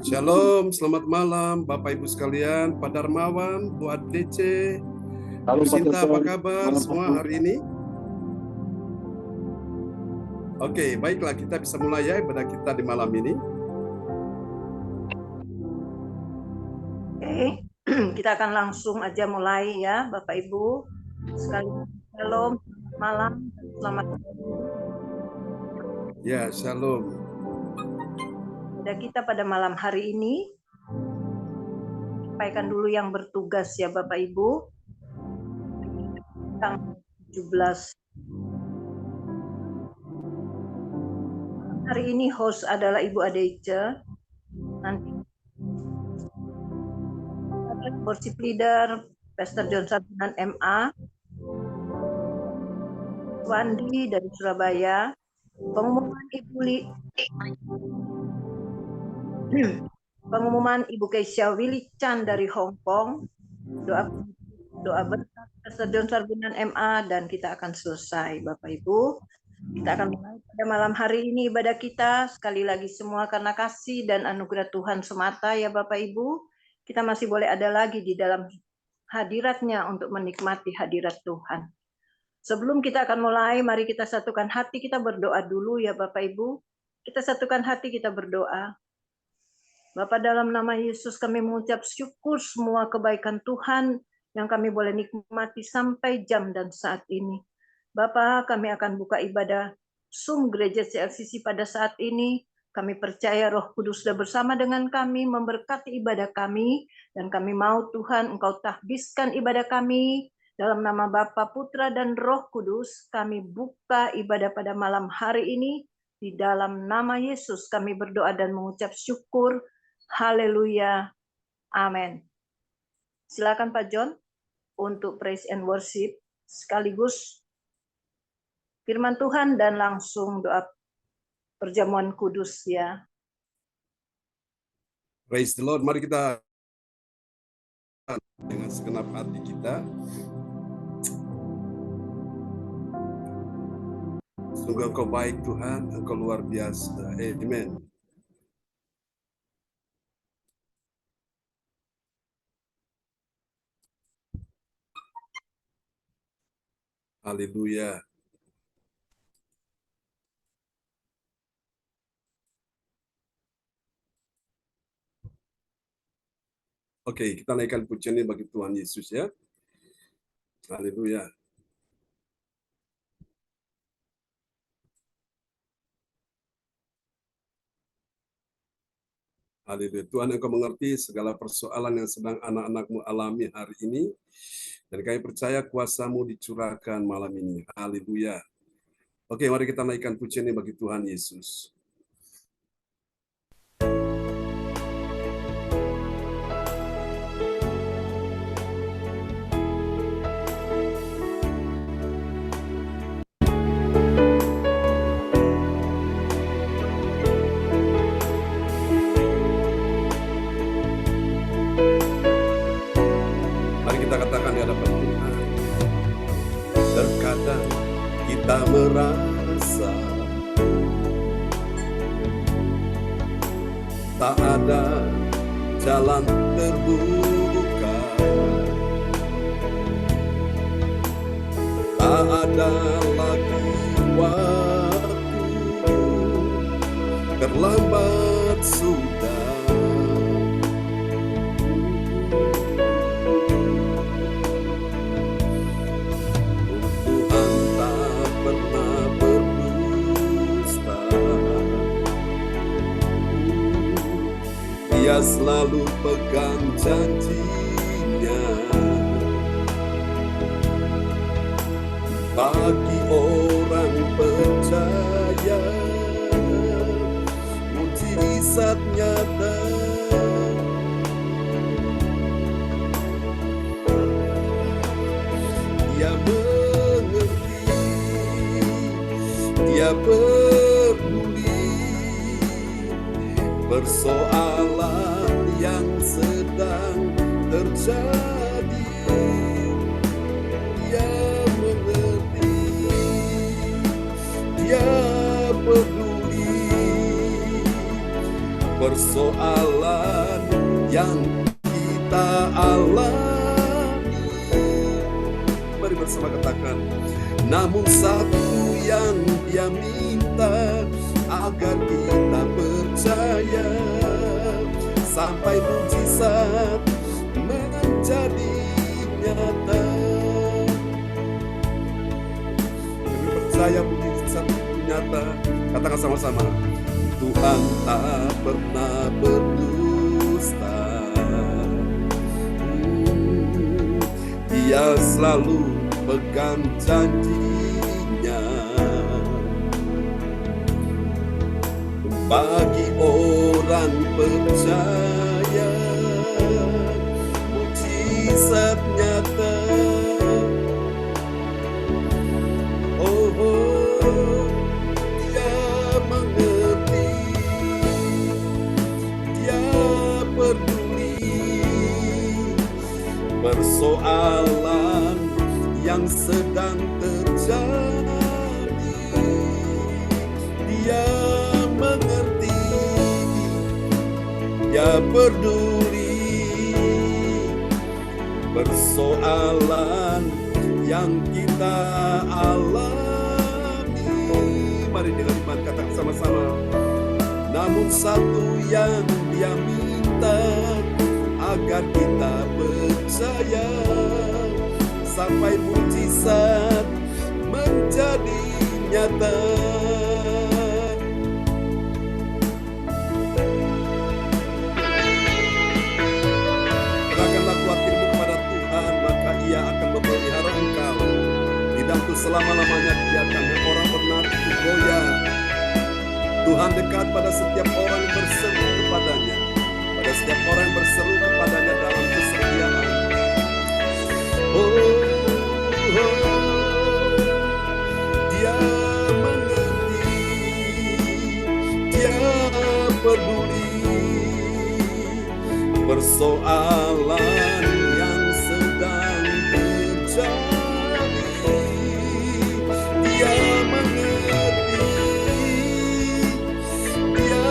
Shalom, selamat malam Bapak Ibu sekalian, Pak Darmawan, Bu ADC, Bu Sinta, apa kabar semua hari ini? Oke, baiklah, kita bisa mulai ya ibadah kita di malam ini. Oke, kita akan langsung aja mulai ya Bapak Ibu sekalian. Shalom, malam, selamat. Ya, shalom. Kita pada malam hari ini, sampaikan dulu yang bertugas ya Bapak Ibu. Tanggal 17. Hari ini host adalah Ibu Adeice. Nanti worship leader Pastor John Sabinan MA, Wandi dari Surabaya, pengumuman Ibu Keisha Willy Chan dari Hong Kong, doa berkat Pastor John Sabinan MA, dan kita akan selesai Bapak Ibu. Kita akan mulai pada malam hari ini ibadah kita sekali lagi semua karena kasih dan anugerah Tuhan semata ya Bapak Ibu. Kita masih boleh ada lagi di dalam hadiratnya untuk menikmati hadirat Tuhan. Sebelum kita akan mulai, mari kita satukan hati, kita berdoa dulu ya Bapak Ibu. Kita satukan hati, kita berdoa. Bapak, dalam nama Yesus kami mengucap syukur semua kebaikan Tuhan yang kami boleh nikmati sampai jam dan saat ini. Bapak, kami akan buka ibadah Zoom Gereja CLCC pada saat ini. Kami percaya Roh Kudus sudah bersama dengan kami, memberkati ibadah kami, dan kami mau Tuhan Engkau tahbiskan ibadah kami. Dalam nama Bapa, Putra, dan Roh Kudus, kami buka ibadah pada malam hari ini. Di dalam nama Yesus kami berdoa dan mengucap syukur. Haleluya. Amin. Silakan Pak John untuk praise and worship sekaligus firman Tuhan dan langsung doa perjamuan kudus ya. Praise the Lord. Mari kita dengan segenap hati kita. Sungguh Engkau baik Tuhan, Engkau luar biasa. Amen. Haleluya. Oke, kita naikkan pujian ini bagi Tuhan Yesus ya. Haleluya. Haleluya. Tuhan, Engkau mengerti segala persoalan yang sedang anak-anak-Mu alami hari ini. Dan kami percaya kuasa-Mu dicurahkan malam ini. Haleluya. Oke, mari kita naikkan pujian ini bagi Tuhan Yesus. Kita merasa tak ada jalan terbuka, tak ada lagi waktu, terlambat sudah. Dia selalu pegang janjinya. Bagi orang percaya, mujizat nyata. Dia mengerti, dia peduli persoalan yang sedang terjadi. Dia mengerti, dia peduli persoalan yang kita alami. Mari bersama katakan, namun satu yang Dia minta, agar kita percaya sampai mujizat menjadi nyata. Kami percaya mujizat nyata. Katakan sama-sama, Tuhan tak pernah berdusta. Dia selalu pegang janjinya. Bagi orang percaya, mujizat nyata. Dia mengerti, Dia peduli persoalan yang sedang terjadi. Dia mengerti, Dia peduli persoalan yang kita alami. Mari dengan iman katakan sama-sama, namun satu yang Dia minta, agar kita percaya sampai mujizat menjadi nyata. Serahkanlah khawatirmu kepada Tuhan, maka Ia akan memelihara engkau. Tidak untuk selama-lamanya biarkan yang orang benar itu goyah. Tuhan dekat pada setiap orang yang berseru kepadanya, pada setiap orang yang berseru kepadanya dalam kesetiaan. Dia mengerti, Dia peduli persoalan yang sedang terjadi. Dia mengerti, Dia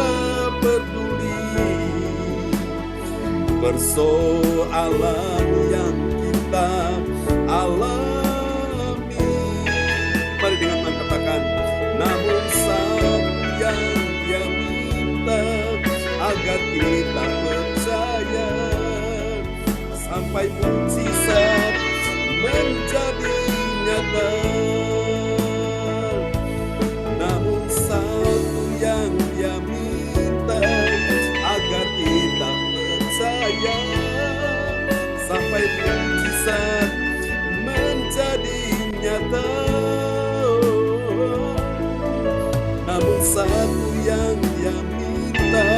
peduli persoalan yang kita alami. Mari dengan mengatakan, namun satu yang Dia minta, agar kita percaya sampai mujizat menjadi nyata. Namun satu yang Dia minta, agar kita percaya sampai mujizat menjadi nyata. Namun satu yang Dia minta,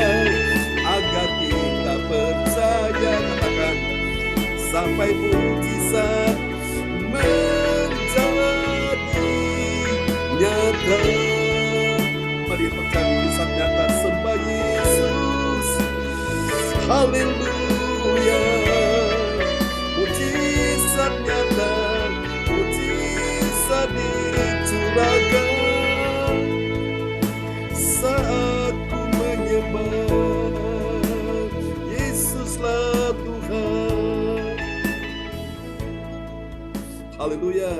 agar kita percaya, katakan, sampai mujizat menjadi nyata. Mari percaya mujizat nyata, sembah Yesus. Haleluya. Mujizat nyata, mujizat dicurahkan saat ku menyembah Yesuslah Tuhan. Haleluya.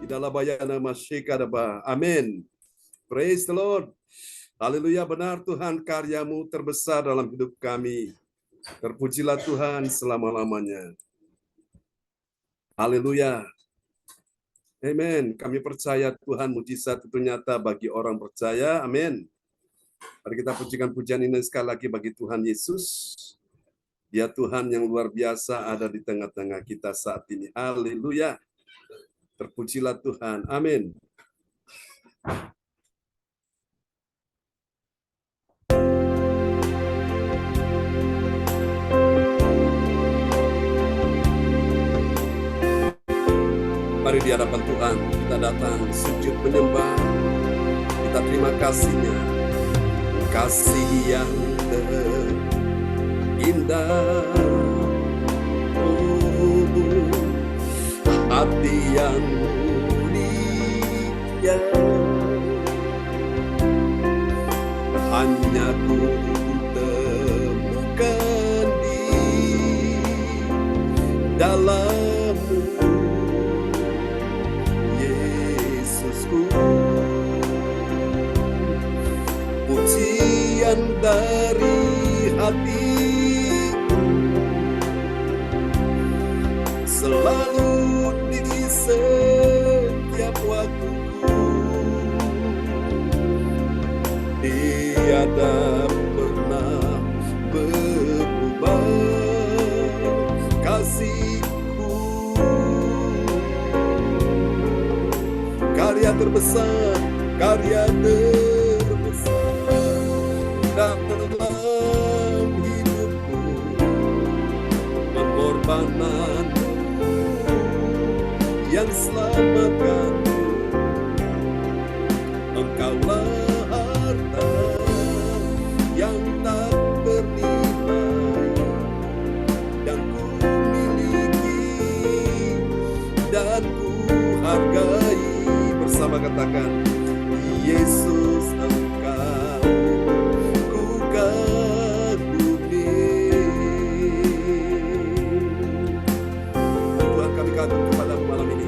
Idala bayana masyikadaba. Amin. Praise the Lord. Haleluya, benar Tuhan, karyamu terbesar dalam hidup kami. Terpujilah Tuhan selama-lamanya. Haleluya. Amin. Kami percaya Tuhan, mujizat itu nyata bagi orang percaya. Amin. Mari kita pujikan pujian ini sekali lagi bagi Tuhan Yesus. Dia Tuhan yang luar biasa ada di tengah-tengah kita saat ini. Haleluya. Terpujilah Tuhan. Amin. Mari di hadapan Tuhan kita datang sujud menyembah. Kita terima kasih-Nya, kasih yang terindah, hati yang mulia. Hanya ku hatiku, selalu di setiap waktuku. Tiada pernah berubah kasihku. Karya terbesar dalam hidupku, pengorbananmu yang selamatkanku. Engkaulah harta yang tak ternilai dan ku miliki dan ku hargai. Bersama katakan, Yesus Engkau ku kagumi. Tuhan, kami kagum kepadamu malam ini.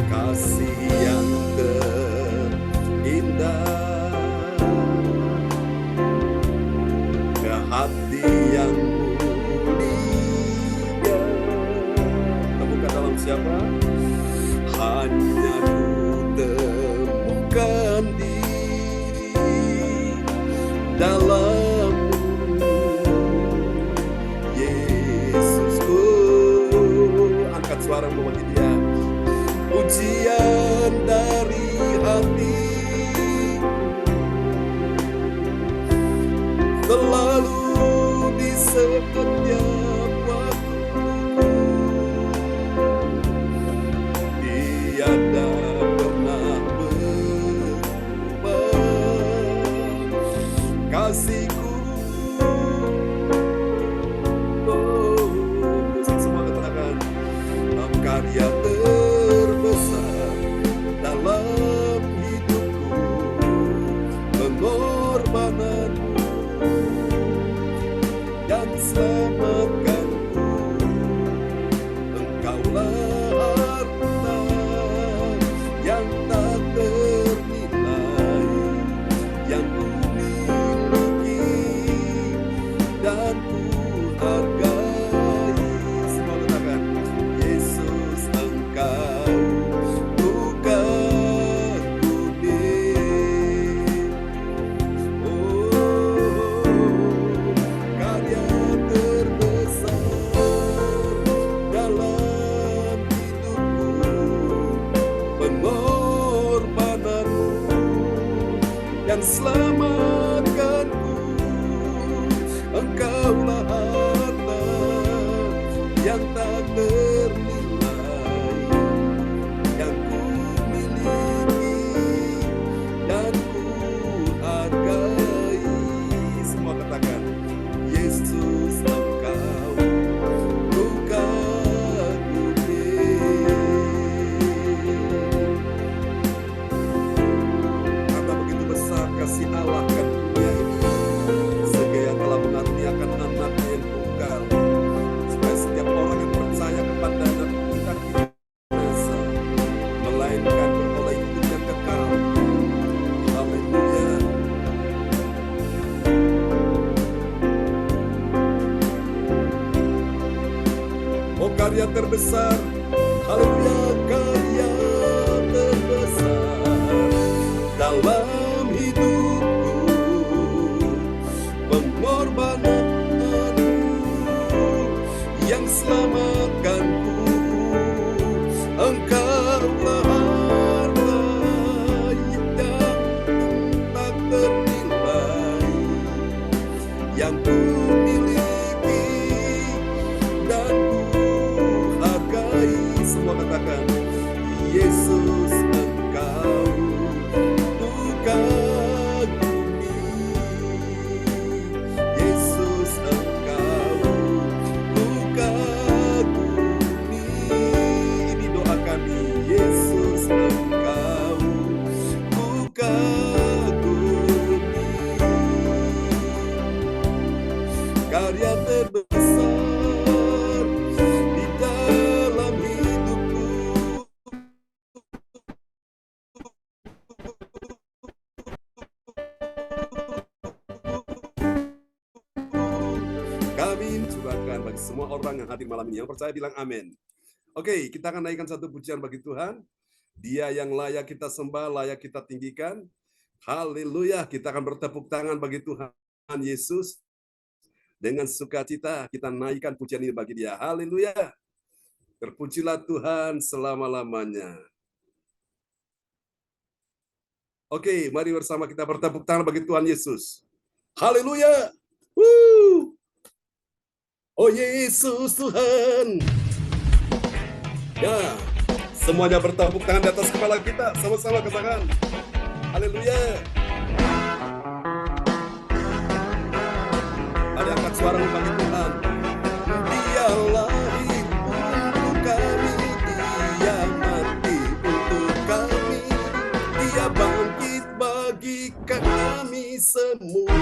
Kasih yang terindah, ke hati yang mulia. Temukan dalam siapa? Hanya ku temukan diri dalam-Mu, Yesusku. Angkat suaramu bagi Dia. Pujian dari hati selalu di setiap waktu. Tiada pernah berubah kasihku. Oh, semua katakan, karya terbesar dalam hidupku, pengorbananmu yang selamatkanku. Engkaulah harta yang tak ternilai yang ku miliki dan ku hargai. Semua katakan, Yesus Engkau ku kagumi. Oh, karya terbesar dalam hidupku, pengorbananmu yang selamatkanku. Engkaulah harta yang tak ternilai yang ku miliki dan ku hargai. Semua katakan, Yesus Engkau ku kagumi. Karena begitu besar kasih Allah akan dunia ini, sehingga Ia telah mengaruniakan anak-Nya yang tunggal, supaya setiap orang yang percaya kepadanya tidak binasa, melainkan beroleh hidup yang kekal. Haleluya. Oh, karya terbesar, haleluya, karya terbesar dalam hidupku, pengorbananmu yang selamatkanku. Engkaulah harta yang tak ternilai yang ku miliki dan ku hargai. Semua katakan, Yesus Engkau ku kagumi. Yesus Engkau ku kagumi. Ini doa kami, Yesus Engkau ku kagumi. Karya terbesar di dalam hidupku, amin. Curahkan bagi semua orang yang hadir malam ini. Yang percaya bilang amin. Oke, kita akan naikkan satu pujian bagi Tuhan. Dia yang layak kita sembah, layak kita tinggikan. Haleluya, kita akan bertepuk tangan bagi Tuhan Yesus. Dengan sukacita kita naikkan pujian ini bagi Dia. Haleluya. Terpujilah Tuhan selama-lamanya. Oke, mari bersama kita bertepuk tangan bagi Tuhan Yesus. Haleluya. Oh Yesus Tuhan. Ya, semuanya bertepuk tangan di atas kepala kita. Sama-sama katakan. Haleluya. Mari angkat suara bagi Tuhan. Dia lahir untuk kami, Dia mati untuk kami, Dia bangkit bagi kami semua.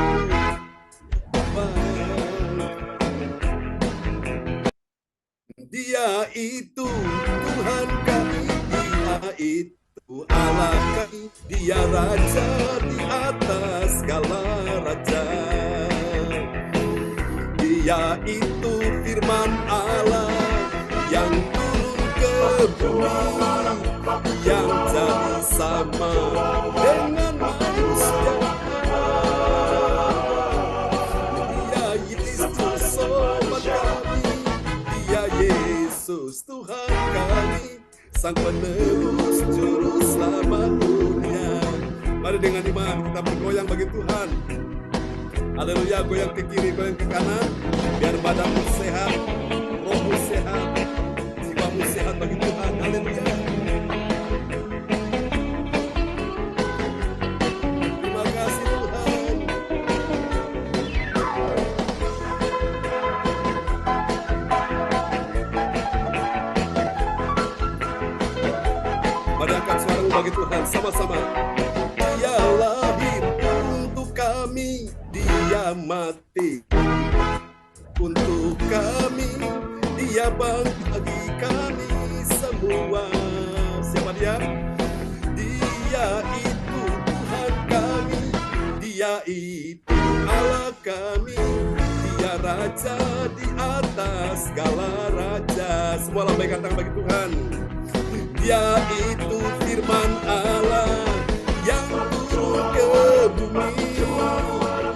Dia itu Tuhan kami, Dia itu Allah kami, Dia Raja di atas segala raja. Dia itu firman Allah yang turun ke bumi, yang jadi sama dengan manusia. Dia Yesus sobat kami, Dia Yesus Tuhan kami, Sang Penebus Juru Selamat dunia. Mari dengan iman kita bergoyang bagi Tuhan. Haleluya, goyang ke kiri, goyang ke kanan, biar badanmu sehat, rohmu sehat, jiwamu sehat bagi Tuhan. Haleluya. Terima kasih Tuhan. Mari angkat suaramu bagi Tuhan, sama-sama. Dia lahir untuk kami, Dia mati untuk kami, Dia bangkit bagi kami semua. Siapa Dia? Dia itu Tuhan kami, Dia itu Allah kami, Dia Raja di atas segala raja. Semua lambaikan tangan bagi Tuhan. Dia itu firman Allah yang turun ke bumi,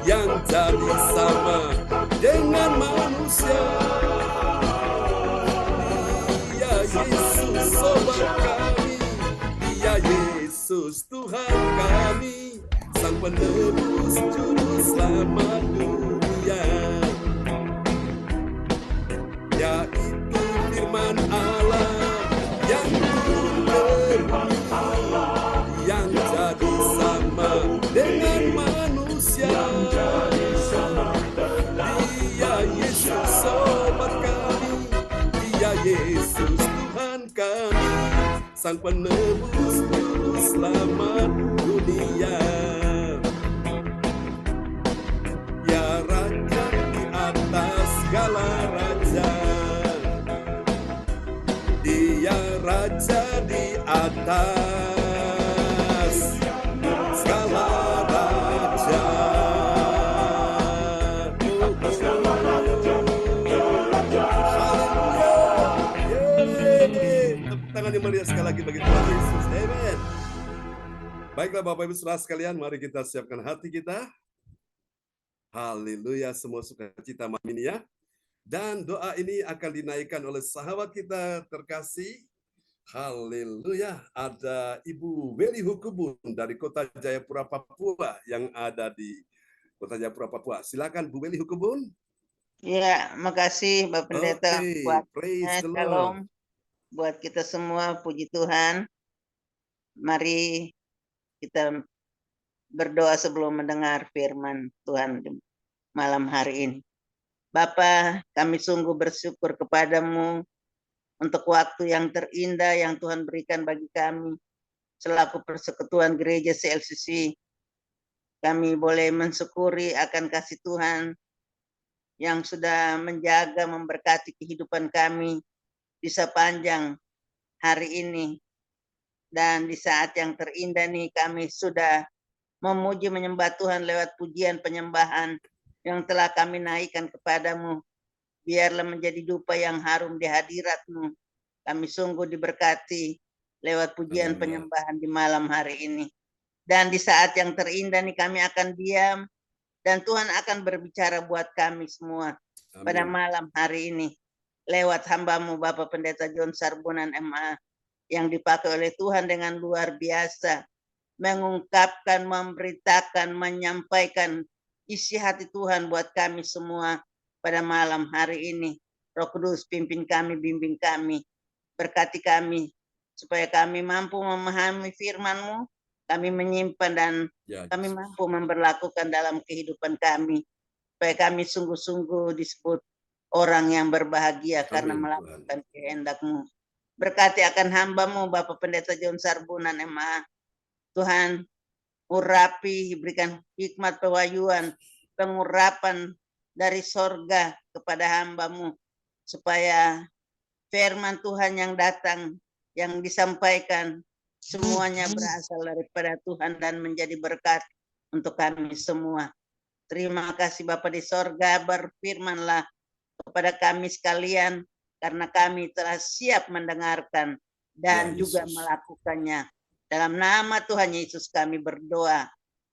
yang jadi sama dengan manusia. Dia Yesus sobat kami, Dia Yesus Tuhan kami, Sang Penebus Juru Selamat dunia. Dia itu firman Allah yang turun ke bumi, yang jadi sama dengan manusia. Dia Yesus sobat kami, Dia Yesus Tuhan kami, Sang Penebus Juru Selamat dunia. Ya Raja di atas segala raja, Dia Raja di atas segala raja. Tepuk tangan yang meriah sekali lagi bagi Tuhan Yesus. Amen. Baiklah Bapak Ibu Saudara sekalian, mari kita siapkan hati kita. Haleluya, semua sukacita malam ini ya. Dan doa ini akan dinaikkan oleh sahabat kita terkasih. Haleluya, ada Ibu Weli Hukubun dari Kota Jayapura, Papua yang ada di Kota Jayapura, Papua. Silakan Bu Weli Hukubun. Ya, makasih Bapak Pendeta. Buat praise the Lord. Shalom buat kita semua, puji Tuhan. Mari kita berdoa sebelum mendengar firman Tuhan malam hari ini. Bapa, kami sungguh bersyukur kepadamu untuk waktu yang terindah yang Tuhan berikan bagi kami selaku persekutuan gereja CLCC. Kami boleh mensyukuri akan kasih Tuhan yang sudah menjaga, memberkati kehidupan kami di sepanjang hari ini. Dan di saat yang terindah nih kami sudah memuji menyembah Tuhan lewat pujian penyembahan yang telah kami naikkan kepadamu. biarlah menjadi dupa yang harum di hadirat-Mu. Kami sungguh diberkati lewat pujian Haleluya. penyembahan di malam hari ini. Dan di saat yang terindah nih kami akan diam, dan Tuhan akan berbicara buat kami semua pada Amin. malam hari ini. Lewat hamba-Mu Bapak Pendeta John Sarbunan MA, yang dipakai oleh Tuhan dengan luar biasa, mengungkapkan, memberitakan, menyampaikan isi hati Tuhan buat kami semua pada malam hari ini. Roh Kudus pimpin kami, bimbing kami, berkati kami, supaya kami mampu memahami firman-Mu, kami menyimpan dan Ya, kami Yesus. mampu memperlakukan dalam kehidupan kami, supaya kami sungguh-sungguh disebut orang yang berbahagia karena Amin, Tuhan. melakukan kehendak-Mu. Berkati akan hamba-Mu Bapak Pendeta John Sarbunan MA. Tuhan, urapi, berikan hikmat pewahyuan, pengurapan dari sorga kepada hamba-Mu, supaya firman Tuhan yang datang, yang disampaikan, semuanya berasal daripada Tuhan dan menjadi berkat untuk kami semua. Terima kasih Bapa di sorga, berfirmanlah kepada kami sekalian, karena kami telah siap mendengarkan dan Ya, juga Yesus. melakukannya. Dalam nama Tuhan Yesus kami berdoa.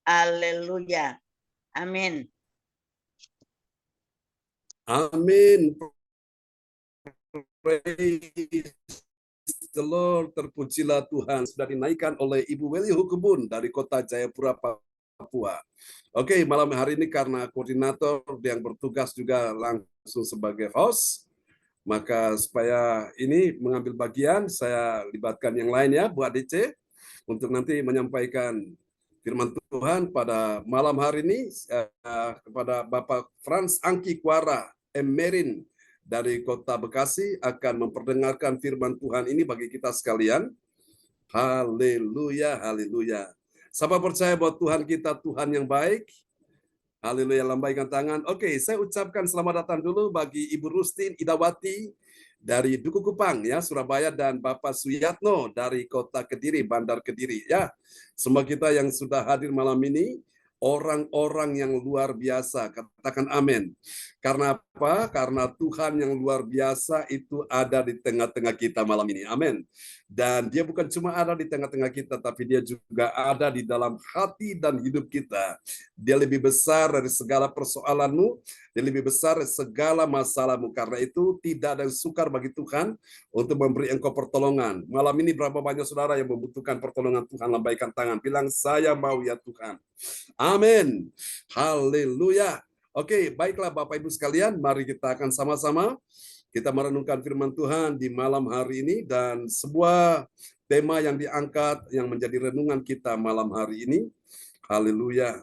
Haleluya. Amin. Amin. Praise the Lord. Terpujilah Tuhan. Sudah dinaikkan oleh Ibu Weli Hukubun dari kota Jayapura, Papua. Oke, malam hari ini karena koordinator yang bertugas juga langsung sebagai host, maka supaya ini mengambil bagian, saya libatkan yang lain ya, Bu ADC, untuk nanti menyampaikan firman Tuhan pada malam hari ini kepada Bapak Frans Angki Kuara Emerin dari kota Bekasi akan memperdengarkan firman Tuhan ini bagi kita sekalian. Haleluya, haleluya. Siapa percaya bahwa Tuhan kita Tuhan yang baik? Haleluya, lambaikan tangan. Oke, saya ucapkan selamat datang dulu bagi Ibu Rustin Idawati dari Duku Kupang ya, Surabaya, dan Bapak Suyatno dari Kota Kediri, Bandar Kediri ya. Semua kita yang sudah hadir malam ini orang-orang yang luar biasa. Katakan amin. Karena apa? Karena Tuhan yang luar biasa itu ada di tengah-tengah kita malam ini. Amin. Dan dia bukan cuma ada di tengah-tengah kita, tapi dia juga ada di dalam hati dan hidup kita. Dia lebih besar dari segala persoalanmu, dia lebih besar dari segala masalahmu. Karena itu tidak ada yang sukar bagi Tuhan untuk memberi engkau pertolongan. Malam ini berapa banyak saudara yang membutuhkan pertolongan Tuhan? Lambaikan tangan, bilang saya mau ya Tuhan. Amin. Haleluya. Oke, baiklah Bapak Ibu sekalian, mari kita akan sama-sama kita merenungkan firman Tuhan di malam hari ini, dan sebuah tema yang diangkat yang menjadi renungan kita malam hari ini. Haleluya.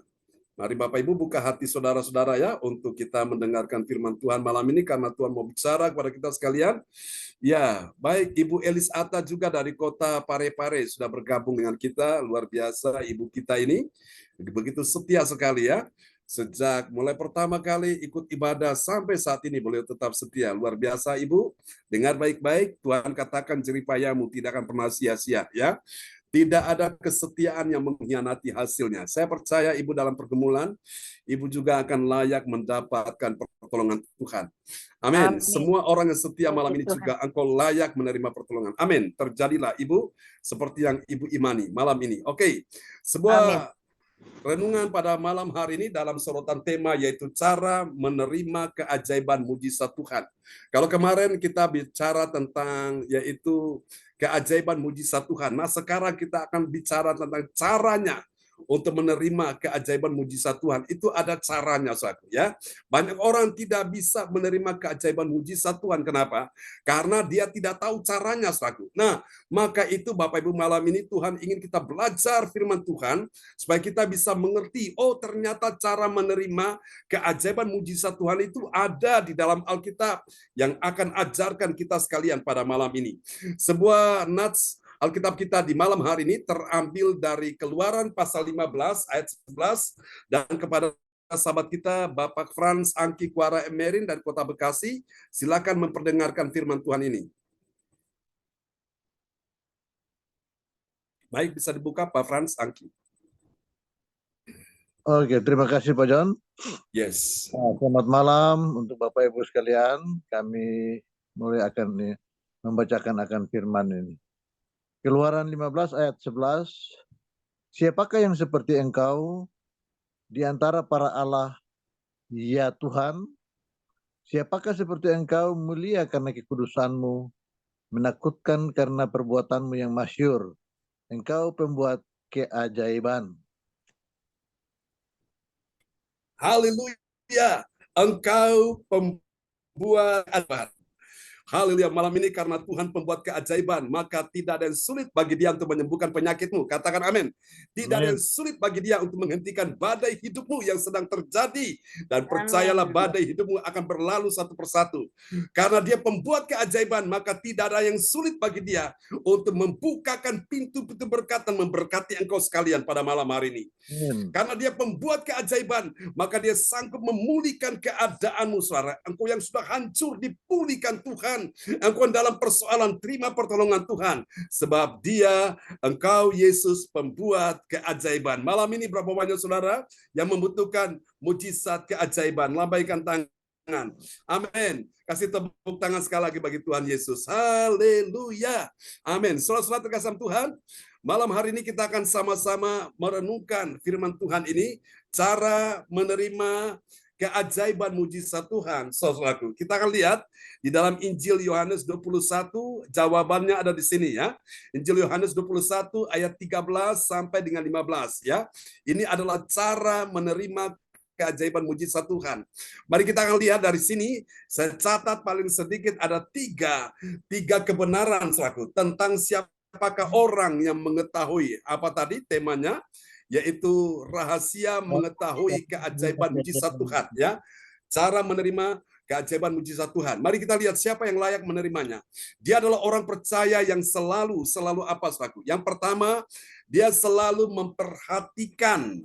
Mari Bapak Ibu buka hati saudara-saudara ya untuk kita mendengarkan firman Tuhan malam ini, karena Tuhan mau bicara kepada kita sekalian. Ya, baik, Ibu Elis Atta juga dari kota Parepare sudah bergabung dengan kita. Luar biasa Ibu kita ini. Begitu setia sekali ya. Sejak mulai pertama kali ikut ibadah sampai saat ini beliau tetap setia. Luar biasa Ibu. Dengar baik-baik, Tuhan katakan jeripayamu tidak akan pernah sia-sia ya. Tidak ada kesetiaan yang mengkhianati hasilnya. Saya percaya Ibu dalam pergumulan, Ibu juga akan layak mendapatkan pertolongan Tuhan. Amin. Amin. Semua orang yang setia malam ini Tuhan. juga engkau layak menerima pertolongan. Amin. Terjadilah Ibu seperti yang Ibu imani malam ini. Oke. Sebuah renungan pada malam hari ini dalam sorotan tema yaitu cara menerima keajaiban mujizat Tuhan. Kalau kemarin kita bicara tentang yaitu keajaiban mujizat Tuhan. Nah, sekarang kita akan bicara tentang caranya untuk menerima keajaiban mujizat Tuhan. Itu ada caranya, saudara, ya. Banyak orang tidak bisa menerima keajaiban mujizat Tuhan. Kenapa? Karena dia tidak tahu caranya, saudara. Nah, maka itu Bapak Ibu malam ini Tuhan ingin kita belajar firman Tuhan supaya kita bisa mengerti, oh ternyata cara menerima keajaiban mujizat Tuhan itu ada di dalam Alkitab yang akan ajarkan kita sekalian pada malam ini. Sebuah nats Alkitab kita di malam hari ini terambil dari Keluaran pasal 15 ayat 11, dan kepada sahabat kita Bapak Frans Angki Kuara Emerin dari kota Bekasi, silakan memperdengarkan firman Tuhan ini. Baik, bisa dibuka Pak Frans Angki. Oke, terima kasih Pak John. Yes. Selamat malam untuk Bapak Ibu sekalian. Kami mulai akan membacakan akan firman ini. Keluaran 15 ayat 11. Siapakah yang seperti engkau di antara para Allah, ya Tuhan? Siapakah seperti engkau mulia karena kekudusanmu, menakutkan karena perbuatanmu yang masyhur. Engkau pembuat keajaiban. Haleluya. Engkau pembuat keajaiban. Haleluya, malam ini karena Tuhan pembuat keajaiban, maka tidak ada yang sulit bagi dia untuk menyembuhkan penyakitmu. Katakan amin. Tidak ada yang sulit bagi dia untuk menghentikan badai hidupmu yang sedang terjadi. Dan percayalah badai hidupmu akan berlalu satu persatu. Karena dia pembuat keajaiban, maka tidak ada yang sulit bagi dia untuk membukakan pintu-pintu berkat dan memberkati engkau sekalian pada malam hari ini. Karena dia pembuat keajaiban, maka dia sanggup memulihkan keadaanmu, saudara. Engkau yang sudah hancur dipulihkan Tuhan. Engkau dalam persoalan, terima pertolongan Tuhan. Sebab dia, engkau Yesus pembuat keajaiban. Malam ini berapa banyak saudara yang membutuhkan mujizat keajaiban? Lambaikan tangan. Amin. Kasih tepuk tangan sekali lagi bagi Tuhan Yesus. Haleluya. Amin. Saudara-saudara terkasih Tuhan, malam hari ini kita akan sama-sama merenungkan firman Tuhan ini, cara menerima keajaiban mujizat Tuhan. Saudaraku, kita akan lihat di dalam Injil Yohanes 21, jawabannya ada di sini ya. Injil Yohanes 21 ayat 13 sampai dengan 15 ya. Ini adalah cara menerima keajaiban mujizat Tuhan. Mari kita akan lihat dari sini, saya catat paling sedikit ada tiga kebenaran saudaraku tentang siapakah orang yang mengetahui apa tadi temanya, yaitu rahasia mengetahui keajaiban mujizat Tuhan ya. Cara menerima keajaiban mujizat Tuhan. Mari kita lihat siapa yang layak menerimanya. Dia adalah orang percaya yang selalu apa saudaraku? Yang pertama, dia selalu memperhatikan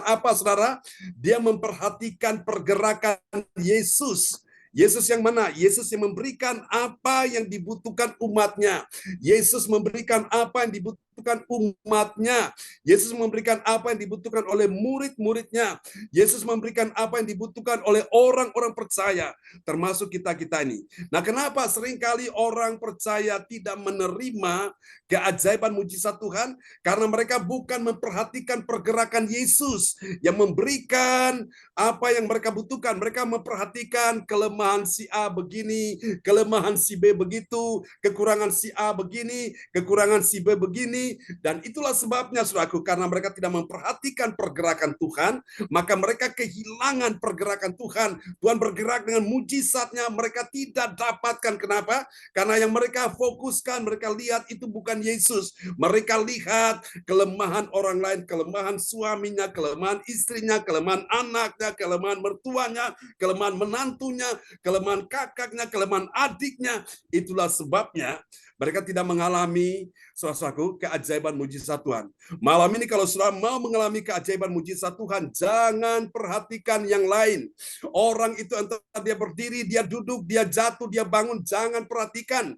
apa saudara? Dia memperhatikan pergerakan Yesus. Yesus yang mana? Yesus yang memberikan apa yang dibutuhkan umatnya. Yesus memberikan apa yang dibutuhkan umatnya. Yesus memberikan apa yang dibutuhkan oleh murid-muridnya. Yesus memberikan apa yang dibutuhkan oleh orang-orang percaya, termasuk kita-kita ini. Nah, kenapa seringkali orang percaya tidak menerima keajaiban mujizat Tuhan? Karena mereka bukan memperhatikan pergerakan Yesus yang memberikan apa yang mereka butuhkan. Mereka memperhatikan kelemahan si A begini, kelemahan si B begitu, kekurangan si A begini, kekurangan si B begini, dan itulah sebabnya saudaraku, karena mereka tidak memperhatikan pergerakan Tuhan, maka mereka kehilangan pergerakan Tuhan. Tuhan bergerak dengan mujizatnya, mereka tidak dapatkan. Kenapa? Karena yang mereka fokuskan, mereka lihat itu bukan Yesus. Mereka lihat kelemahan orang lain, kelemahan suaminya, kelemahan istrinya, kelemahan anaknya, kelemahan mertuanya, kelemahan menantunya, kelemahan kakaknya, kelemahan adiknya. Itulah sebabnya mereka tidak mengalami saudaraku keajaiban mujizat Tuhan. Malam ini kalau saudara mau mengalami keajaiban mujizat Tuhan, jangan perhatikan yang lain. Orang itu entah dia berdiri, dia duduk, dia jatuh, dia bangun, jangan perhatikan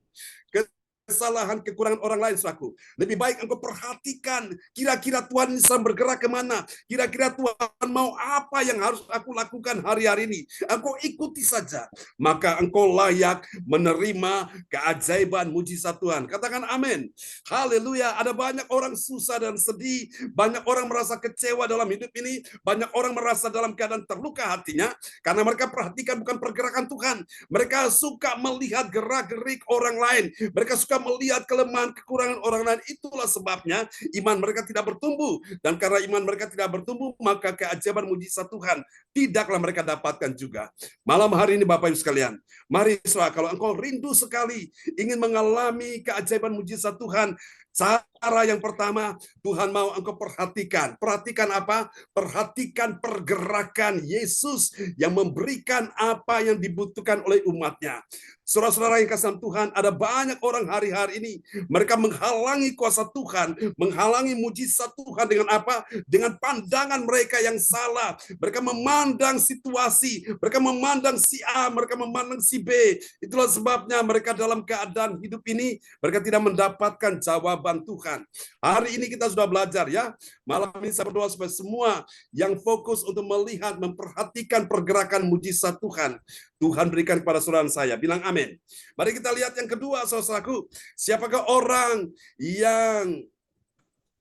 kesalahan, kekurangan orang lain, saudaraku. Lebih baik engkau perhatikan, kira-kira Tuhan sedang bergerak kemana, kira-kira Tuhan mau apa yang harus aku lakukan hari-hari ini. Engkau ikuti saja, maka engkau layak menerima keajaiban mujizat Tuhan. Katakan amin. Haleluya. Ada banyak orang susah dan sedih, banyak orang merasa kecewa dalam hidup ini, banyak orang merasa dalam keadaan terluka hatinya, karena mereka perhatikan bukan pergerakan Tuhan. Mereka suka melihat gerak-gerik orang lain, mereka suka melihat kelemahan, kekurangan orang lain. Itulah sebabnya iman mereka tidak bertumbuh. Dan karena iman mereka tidak bertumbuh, maka keajaiban mujizat Tuhan tidaklah mereka dapatkan juga. Malam hari ini Bapak Ibu sekalian, mari saudara, kalau engkau rindu sekali ingin mengalami keajaiban mujizat Tuhan, cara yang pertama, Tuhan mau engkau perhatikan. Perhatikan apa? Perhatikan pergerakan Yesus yang memberikan apa yang dibutuhkan oleh umatnya. Saudara-saudara yang kasih Tuhan, ada banyak orang hari-hari ini, mereka menghalangi kuasa Tuhan, menghalangi mujizat Tuhan dengan apa? Dengan pandangan mereka yang salah. Mereka memandang situasi, mereka memandang si A, mereka memandang si B. Itulah sebabnya mereka dalam keadaan hidup ini, mereka tidak mendapatkan jawaban Tuhan. Tuhan. Hari ini kita sudah belajar ya. Malam ini saya berdoa supaya semua yang fokus untuk melihat, memperhatikan pergerakan mujizat Tuhan, Tuhan berikan kepada saudara saya. Bilang amin. Mari kita lihat yang kedua, saudaraku. Siapakah orang yang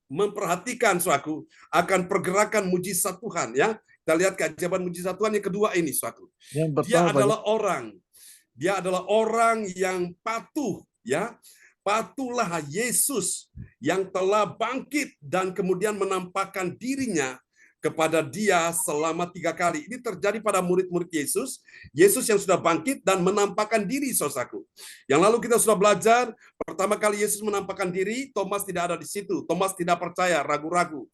memperhatikan saudaraku akan pergerakan mujizat Tuhan ya? Kita lihat keajaiban mujizat Tuhan yang kedua ini saudaraku. Dia adalah orang yang patuh ya. Patuhlah Yesus yang telah bangkit dan kemudian menampakkan dirinya kepada dia selama 3 kali. Ini terjadi pada murid-murid Yesus. Yesus yang sudah bangkit dan menampakkan diri, saudaraku. Yang lalu kita sudah belajar, pertama kali Yesus menampakkan diri, Thomas tidak ada di situ. Thomas tidak percaya, ragu-ragu.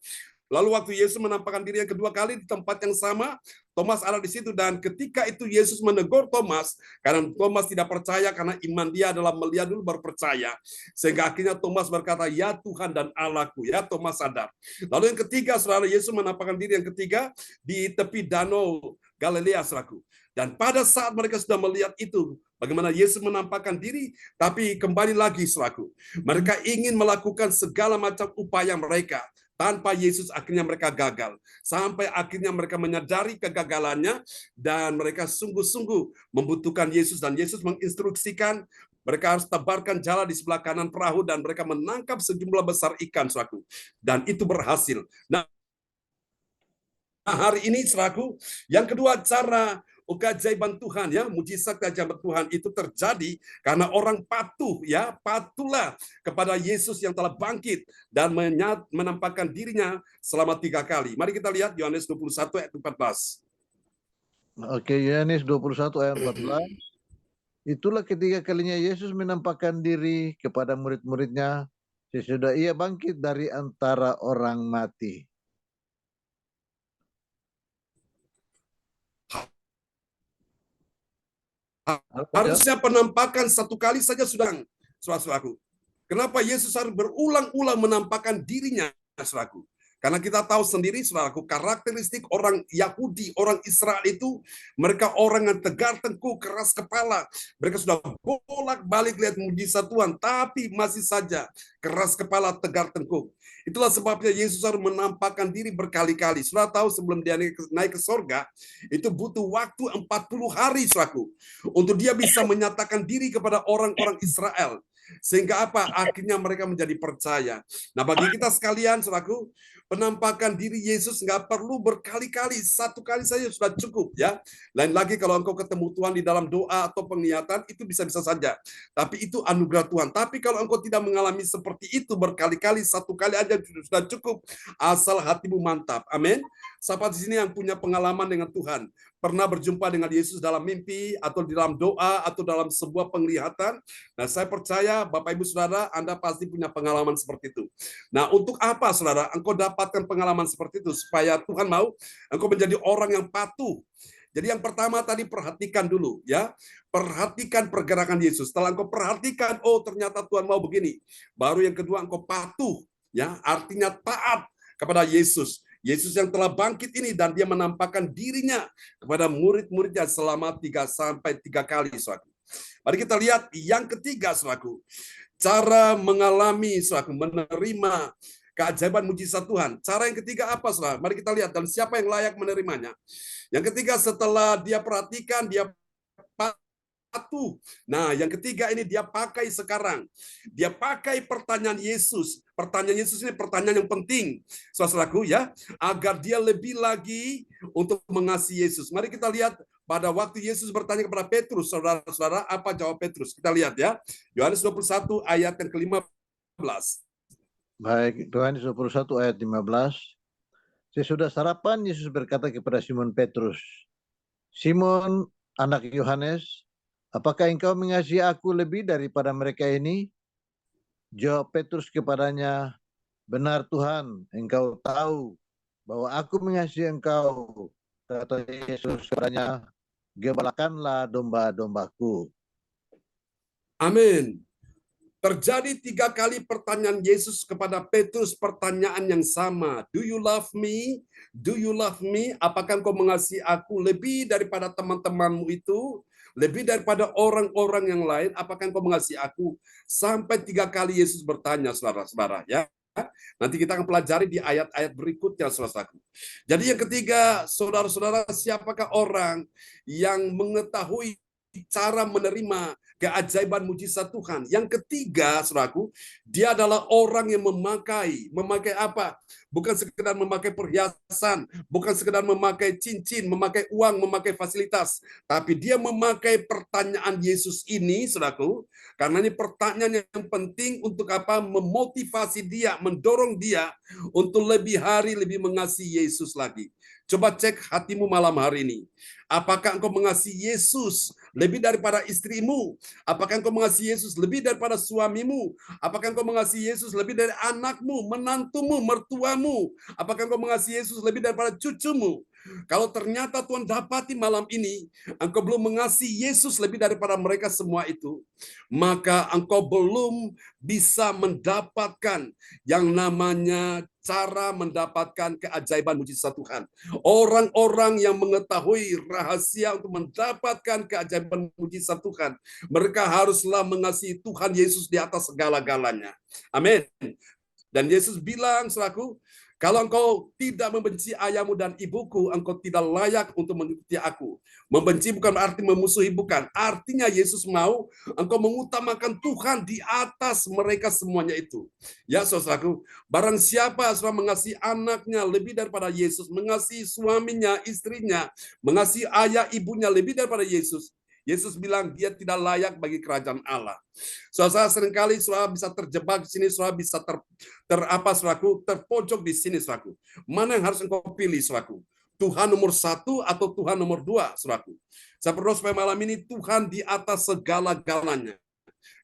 Lalu waktu Yesus menampakkan diri yang kedua kali di tempat yang sama, Thomas ada di situ, dan ketika itu Yesus menegur Thomas karena Thomas tidak percaya, karena iman dia adalah melihat dulu baru percaya. Sehingga akhirnya Thomas berkata, "Ya Tuhan dan Allahku." Ya, Thomas sadar. Lalu yang ketiga, saudara, Yesus menampakkan diri yang ketiga di tepi danau Galilea, saudaraku. Dan pada saat mereka sudah melihat itu, bagaimana Yesus menampakkan diri, tapi kembali lagi, saudaraku, mereka ingin melakukan segala macam upaya mereka. Tanpa Yesus akhirnya mereka gagal. Sampai akhirnya mereka menyadari kegagalannya dan mereka sungguh-sungguh membutuhkan Yesus. Dan Yesus menginstruksikan mereka harus tebarkan jala di sebelah kanan perahu dan mereka menangkap sejumlah besar ikan, saudaraku. Dan itu berhasil. Nah, hari ini, saudaraku, yang kedua cara keajaiban Tuhan ya, mujizat keajaiban Tuhan itu terjadi karena orang patuh ya, patuhlah kepada Yesus yang telah bangkit dan menampakkan dirinya selama 3 kali. Mari kita lihat Yohanes 21 ayat 14. Oke, Yohanes 21 ayat 14. Itulah ketiga kalinya Yesus menampakkan diri kepada murid-muridnya sesudah ia bangkit dari antara orang mati. Harusnya penampakan 1 kali saja sudah, saudaraku. Kenapa Yesus harus berulang-ulang menampakkan dirinya, saudaraku? Karena kita tahu sendiri, saudaraku, karakteristik orang Yahudi, orang Israel itu, mereka orang yang tegar tengkuk, keras kepala. Mereka sudah bolak-balik lihat mujizat Tuhan, tapi masih saja keras kepala, tegar tengkuk. Itulah sebabnya Yesus harus menampakkan diri berkali-kali. Sudah tahu sebelum dia naik ke sorga, itu butuh waktu 40 hari, saudaraku, untuk dia bisa menyatakan diri kepada orang-orang Israel. Sehingga apa? Akhirnya mereka menjadi percaya. Nah, bagi kita sekalian, saudaraku, penampakan diri Yesus nggak perlu berkali-kali, 1 kali saja sudah cukup ya. Lain lagi kalau engkau ketemu Tuhan di dalam doa atau penglihatan, itu bisa-bisa saja. Tapi itu anugerah Tuhan. Tapi kalau engkau tidak mengalami seperti itu berkali-kali, 1 kali aja sudah cukup. Asal hatimu mantap. Amin. Siapa di sini yang punya pengalaman dengan Tuhan? Pernah berjumpa dengan Yesus dalam mimpi, atau di dalam doa, atau dalam sebuah penglihatan? Nah, saya percaya Bapak Ibu Saudara, Anda pasti punya pengalaman seperti itu. Nah, untuk apa, saudara, engkau dapatkan pengalaman seperti itu? Supaya Tuhan mau engkau menjadi orang yang patuh. Jadi yang pertama tadi perhatikan dulu ya. Perhatikan pergerakan Yesus. Setelah engkau perhatikan, oh ternyata Tuhan mau begini. Baru yang kedua engkau patuh ya, artinya taat kepada Yesus. Yesus yang telah bangkit ini dan dia menampakkan dirinya kepada murid-muridnya selama 3 kali, saudaraku. Mari kita lihat yang ketiga, saudaraku. Cara mengalami, saudaraku, menerima keajaiban mujizat Tuhan. Cara yang ketiga apa, saudara? Mari kita lihat, dan siapa yang layak menerimanya. Yang ketiga, setelah dia perhatikan, dia patuh. Nah, yang ketiga ini dia pakai sekarang. Dia pakai pertanyaan Yesus. Pertanyaan Yesus ini pertanyaan yang penting, saudaraku ya, agar dia lebih lagi untuk mengasihi Yesus. Mari kita lihat pada waktu Yesus bertanya kepada Petrus, saudara-saudara, apa jawab Petrus? Kita lihat ya. Yohanes 21 ayat yang ke-15. Baik, Yohanes 21 ayat 15. Sesudah sarapan, Yesus berkata kepada Simon Petrus, "Simon, anak Yohanes, apakah engkau mengasihi aku lebih daripada mereka ini?" Jawab Petrus kepadanya, "Benar Tuhan, engkau tahu bahwa aku mengasihi engkau." Kata Yesus kepadanya, "Gembalakanlah domba-dombaku." Amin. Terjadi 3 kali pertanyaan Yesus kepada Petrus, pertanyaan yang sama. Do you love me? Do you love me? Apakah engkau mengasihi aku lebih daripada teman-temanmu itu? lebih daripada orang-orang yang lain? Apakah engkau mengasihi aku? Sampai 3 kali Yesus bertanya, saudara-saudara, ya. Nanti kita akan pelajari di ayat-ayat berikutnya, saudaraku. Jadi yang ketiga, saudara-saudara, siapakah orang yang mengetahui cara menerima keajaiban mujizat Tuhan? Yang ketiga, saudaraku, dia adalah orang yang memakai apa? Bukan sekedar memakai perhiasan, bukan sekedar memakai cincin, memakai uang, memakai fasilitas, tapi dia memakai pertanyaan Yesus ini, saudaraku, karena ini pertanyaan yang penting untuk apa? Memotivasi dia, mendorong dia untuk lebih hari lebih mengasihi Yesus lagi. Coba cek hatimu malam hari ini. Apakah engkau mengasihi Yesus lebih daripada istrimu? Apakah engkau mengasihi Yesus lebih daripada suamimu? Apakah engkau mengasihi Yesus lebih dari anakmu, menantumu, mertuamu? Apakah engkau mengasihi Yesus lebih daripada cucumu? Kalau ternyata Tuhan dapati malam ini, engkau belum mengasihi Yesus lebih daripada mereka semua itu, maka engkau belum bisa mendapatkan yang namanya cara mendapatkan keajaiban mujizat Tuhan. Orang-orang yang mengetahui rahasia untuk mendapatkan keajaiban mujizat Tuhan, mereka haruslah mengasihi Tuhan Yesus di atas segala-galanya. Amin. Dan Yesus bilang, saudaraku, kalau engkau tidak membenci ayahmu dan ibuku, engkau tidak layak untuk mengikuti aku. Membenci bukan berarti memusuhi, bukan. Artinya Yesus mau engkau mengutamakan Tuhan di atas mereka semuanya itu. Ya, saudaraku, barang siapa saudara mengasihi anaknya lebih daripada Yesus, mengasihi suaminya, istrinya, mengasihi ayah ibunya lebih daripada Yesus, Yesus bilang dia tidak layak bagi kerajaan Allah. Saudara, seringkali saudara bisa terjebak di sini, saudara bisa terpojok di sini, saudaraku. Mana yang harus engkau pilih, saudaraku? Tuhan nomor 1 atau Tuhan nomor 2, saudaraku? Saya berdoa supaya malam ini Tuhan di atas segala-galanya.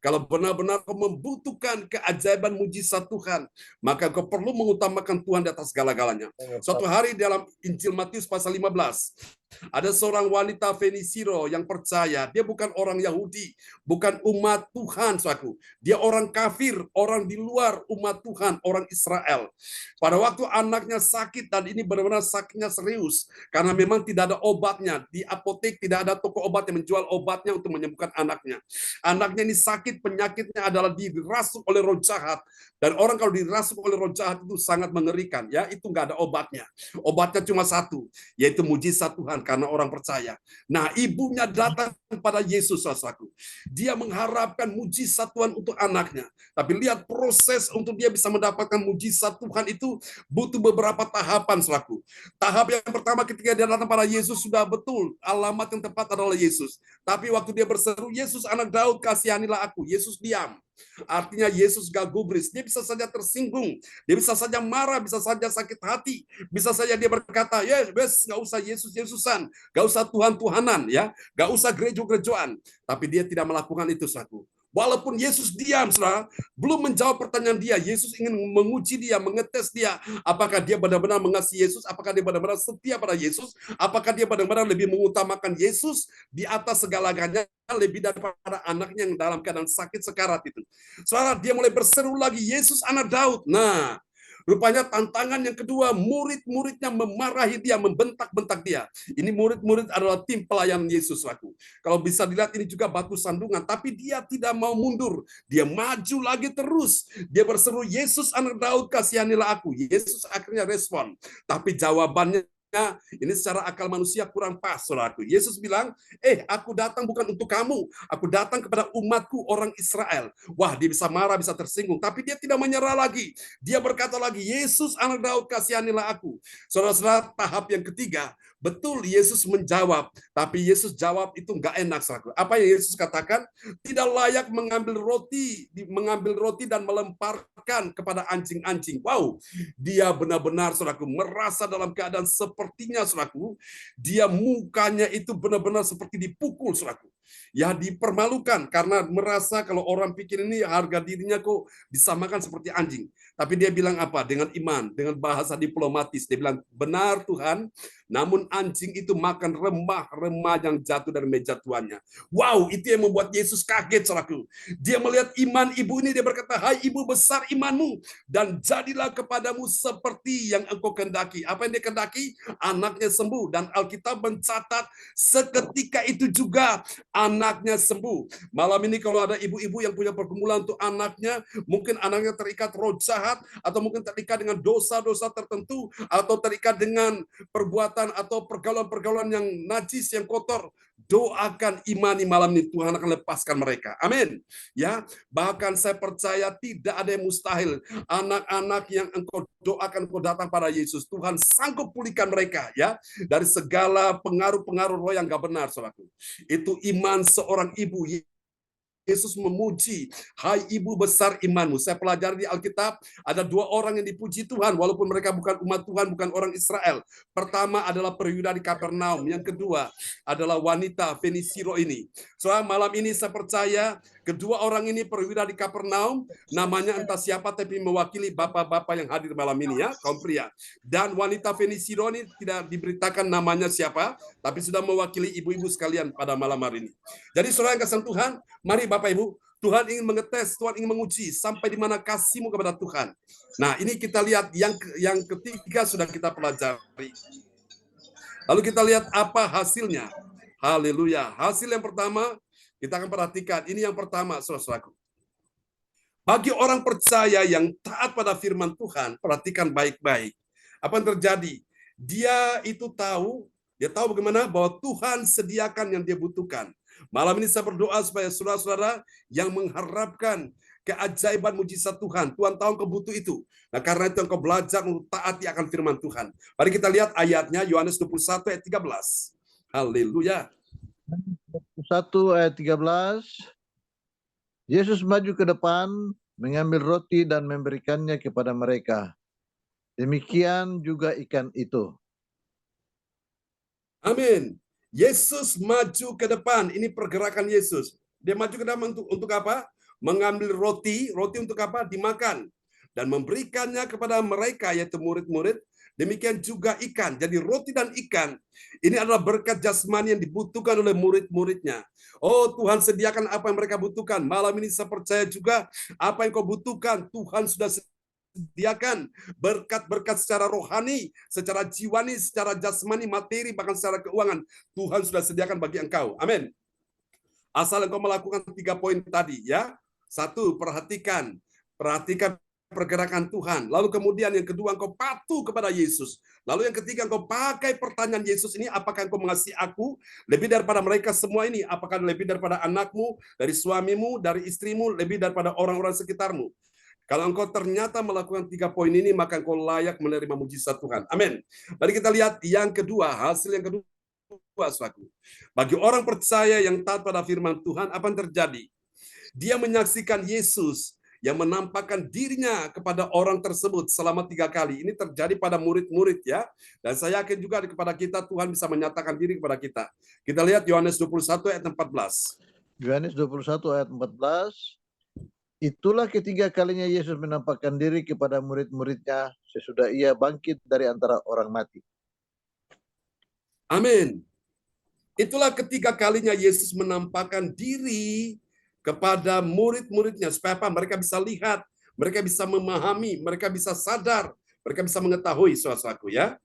Kalau benar-benar kau membutuhkan keajaiban mujizat Tuhan, maka kau perlu mengutamakan Tuhan di atas segala-galanya. Suatu hari dalam Injil Matius pasal 15, ada seorang wanita Fenisiro yang percaya. Dia bukan orang Yahudi, bukan umat Tuhan, saudaraku. Dia orang kafir, orang di luar umat Tuhan, orang Israel. Pada waktu anaknya sakit, dan ini benar-benar sakitnya serius, karena memang tidak ada obatnya. Di apotek tidak ada toko obat yang menjual obatnya untuk menyembuhkan anaknya. Anaknya ini sakit, penyakitnya adalah dirasuk oleh roh jahat. Dan orang kalau dirasuk oleh roh jahat itu sangat mengerikan. Ya, itu nggak ada obatnya. Obatnya cuma satu, yaitu mujizat Tuhan, karena orang percaya. Nah, ibunya datang kepada Yesus, saudaraku. Dia mengharapkan mujizat Tuhan untuk anaknya. Tapi lihat proses untuk dia bisa mendapatkan mujizat Tuhan itu butuh beberapa tahapan, saudaraku. Tahap yang pertama ketika dia datang pada Yesus sudah betul, alamat yang tepat adalah Yesus. Tapi waktu dia berseru, Yesus anak Daud, kasihanilah aku. Yesus diam. Artinya Yesus gak gubris. Dia bisa saja tersinggung. Dia bisa saja marah, bisa saja sakit hati. Bisa saja dia berkata, ya wes gak usah Yesus-Yesusan. Gak usah Tuhan-Tuhanan. Ya, gak usah gereja-gerejaan. Tapi dia tidak melakukan itu, saudaraku. Walaupun Yesus diam, saudara, belum menjawab pertanyaan dia. Yesus ingin menguji dia, mengetes dia. Apakah dia benar-benar mengasihi Yesus? Apakah dia benar-benar setia pada Yesus? Apakah dia benar-benar lebih mengutamakan Yesus di atas segala-galanya, lebih daripada anaknya yang dalam keadaan sakit sekarat itu? Saudara, dia mulai berseru lagi, Yesus anak Daud. Nah, rupanya tantangan yang kedua, murid-muridnya memarahi dia, membentak-bentak dia. Ini murid-murid adalah tim pelayan Yesus, saudaraku. Kalau bisa dilihat ini juga batu sandungan, tapi dia tidak mau mundur. Dia maju lagi terus. Dia berseru, Yesus anak Daud, kasihanilah aku. Yesus akhirnya respon. Tapi jawabannya ini secara akal manusia kurang pas, saudaraku. Yesus bilang, aku datang bukan untuk kamu. Aku datang kepada umatku, orang Israel. Wah, dia bisa marah, bisa tersinggung. Tapi dia tidak menyerah lagi. Dia berkata lagi, Yesus anak Daud, kasihanilah aku. Saudara-saudara, tahap yang ketiga, betul Yesus menjawab. Tapi Yesus jawab itu nggak enak, saudaraku. Apa yang Yesus katakan? Tidak layak mengambil roti dan melemparkan kepada anjing-anjing. Wow, dia benar-benar, saudaraku, merasa dalam keadaan sepertinya, saudaraku, dia mukanya itu benar-benar seperti dipukul, saudaraku. Ya, dipermalukan karena merasa kalau orang pikir ini harga dirinya kok disamakan seperti anjing. Tapi dia bilang apa? Dengan iman, dengan bahasa diplomatis. Dia bilang, benar Tuhan, namun anjing itu makan remah-remah yang jatuh dari meja tuannya. Wow, itu yang membuat Yesus kaget, saudaraku. Dia melihat iman ibu ini, dia berkata, hai ibu, besar imanmu, dan jadilah kepadamu seperti yang engkau kehendaki. Apa yang dia kehendaki? Anaknya sembuh. Dan Alkitab mencatat seketika itu juga anaknya sembuh. Malam ini kalau ada ibu-ibu yang punya pergumulan untuk anaknya, mungkin anaknya terikat roh jahat, atau mungkin terikat dengan dosa-dosa tertentu, atau terikat dengan perbuatan atau pergaulan-pergaulan yang najis, yang kotor, doakan, imani malam ini, Tuhan akan lepaskan mereka. Amin. Ya, bahkan saya percaya tidak ada yang mustahil. Anak-anak yang engkau doakan, engkau datang pada Yesus, Tuhan sanggup pulihkan mereka, ya, dari segala pengaruh-pengaruh roh yang gak benar, saudaraku. Itu iman seorang ibu. Yesus memuji, hai ibu besar imanmu. Saya pelajari di Alkitab, ada dua orang yang dipuji Tuhan, walaupun mereka bukan umat Tuhan, bukan orang Israel. Pertama adalah perwira di Kapernaum, yang kedua adalah wanita Fenisiro ini. Soal malam ini saya percaya, kedua orang ini perwira di Kapernaum, namanya entah siapa, tapi mewakili bapak-bapak yang hadir malam ini, ya, kaum pria. Dan wanita Fenisiro ini tidak diberitakan namanya siapa, tapi sudah mewakili ibu-ibu sekalian pada malam hari ini. Jadi saudara yang kasih Tuhan, mari Bapak Ibu, Tuhan ingin mengetes, Tuhan ingin menguji sampai di mana kasihmu kepada Tuhan. Nah, ini kita lihat yang ketiga sudah kita pelajari. Lalu kita lihat apa hasilnya. Haleluya. Hasil yang pertama kita akan perhatikan. Ini yang pertama, saudaraku. Bagi orang percaya yang taat pada firman Tuhan, perhatikan baik-baik. Apa yang terjadi? Dia tahu bagaimana bahwa Tuhan sediakan yang dia butuhkan. Malam ini saya berdoa supaya saudara-saudara yang mengharapkan keajaiban mujizat Tuhan, Tuhan tahu engkau butuh itu. Nah, karena itu engkau belajar untuk taati akan firman Tuhan. Mari kita lihat ayatnya, Yohanes 21 ayat 13. Haleluya. 1 ayat 13. Yesus maju ke depan, mengambil roti dan memberikannya kepada mereka. Demikian juga ikan itu. Amin. Yesus maju ke depan. Ini pergerakan Yesus. Dia maju ke depan untuk apa? Mengambil roti. Roti untuk apa? Dimakan. Dan memberikannya kepada mereka, yaitu murid-murid. Demikian juga ikan. Jadi roti dan ikan, ini adalah berkat jasmani yang dibutuhkan oleh murid-muridnya. Oh, Tuhan sediakan apa yang mereka butuhkan. Malam ini saya percaya juga apa yang kau butuhkan, Tuhan sudah sediakan. Berkat-berkat secara rohani, secara jiwani, secara jasmani, materi, bahkan secara keuangan. Tuhan sudah sediakan bagi engkau. Amin. Asal engkau melakukan 3 poin tadi, ya. 1, perhatikan pergerakan Tuhan. Lalu kemudian yang kedua, engkau patuh kepada Yesus. Lalu yang ketiga, engkau pakai pertanyaan Yesus ini, apakah engkau mengasihi aku lebih daripada mereka semua ini? Apakah lebih daripada anakmu, dari suamimu, dari istrimu, lebih daripada orang-orang sekitarmu? Kalau engkau ternyata melakukan 3 poin ini, maka engkau layak menerima mujizat Tuhan. Amin. Mari kita lihat yang kedua, hasil yang kedua, saudaraku. Bagi orang percaya yang taat pada firman Tuhan, apa yang terjadi? Dia menyaksikan Yesus yang menampakkan dirinya kepada orang tersebut selama 3 kali. Ini terjadi pada murid-murid, ya. Dan saya yakin juga kepada kita, Tuhan bisa menyatakan diri kepada kita. Kita lihat Yohanes 21 ayat 14. Yohanes 21 ayat 14. Itulah ketiga kalinya Yesus menampakkan diri kepada murid-muridnya sesudah ia bangkit dari antara orang mati. Amin. Itulah ketiga kalinya Yesus menampakkan diri kepada murid-muridnya. Supaya apa? Mereka bisa lihat, mereka bisa memahami, mereka bisa sadar, mereka bisa mengetahui, saudaraku, ya.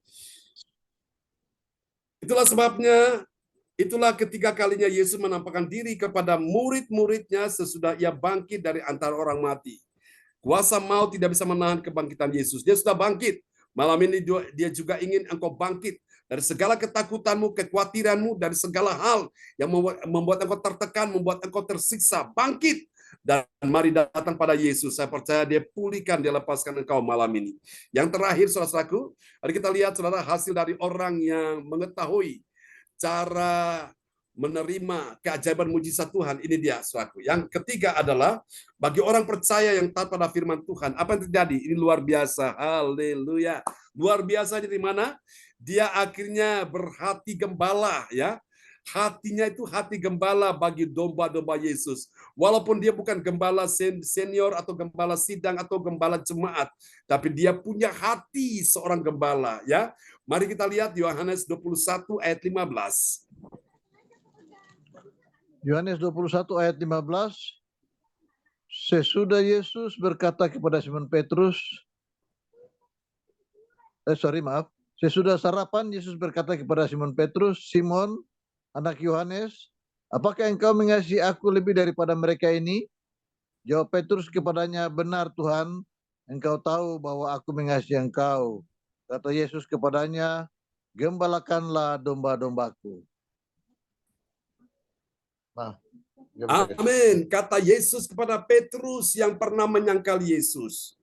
Itulah sebabnya, itulah ketiga kalinya Yesus menampakkan diri kepada murid-muridnya sesudah ia bangkit dari antara orang mati. Kuasa maut tidak bisa menahan kebangkitan Yesus. Dia sudah bangkit. Malam ini dia juga ingin engkau bangkit dari segala ketakutanmu, kekhawatiranmu, dari segala hal yang membuat engkau tertekan, membuat engkau tersiksa. Bangkit dan mari datang pada Yesus. Saya percaya dia pulihkan, dia lepaskan engkau malam ini. Yang terakhir, saudaraku, mari kita lihat, saudara, hasil dari orang yang mengetahui cara menerima keajaiban mujizat Tuhan. Ini dia, saudaraku. Yang ketiga adalah bagi orang percaya yang taat pada firman Tuhan. Apa yang terjadi? Ini luar biasa. Haleluya. Luar biasa di mana? Dia akhirnya berhati gembala, ya. hatinya itu hati gembala bagi domba-domba Yesus. Walaupun dia bukan gembala senior atau gembala sidang atau gembala jemaat, tapi dia punya hati seorang gembala, ya. Mari kita lihat Yohanes 21 ayat 15. Yohanes 21 ayat 15. Sesudah Yesus berkata kepada Simon Petrus, sesudah sarapan Yesus berkata kepada Simon Petrus, Simon, anak Yohanes, apakah engkau mengasihi aku lebih daripada mereka ini? Jawab Petrus kepadanya, benar Tuhan, engkau tahu bahwa aku mengasihi engkau. Kata Yesus kepadanya, gembalakanlah domba-dombaku. Nah, amin. Kata Yesus kepada Petrus yang pernah menyangkal Yesus.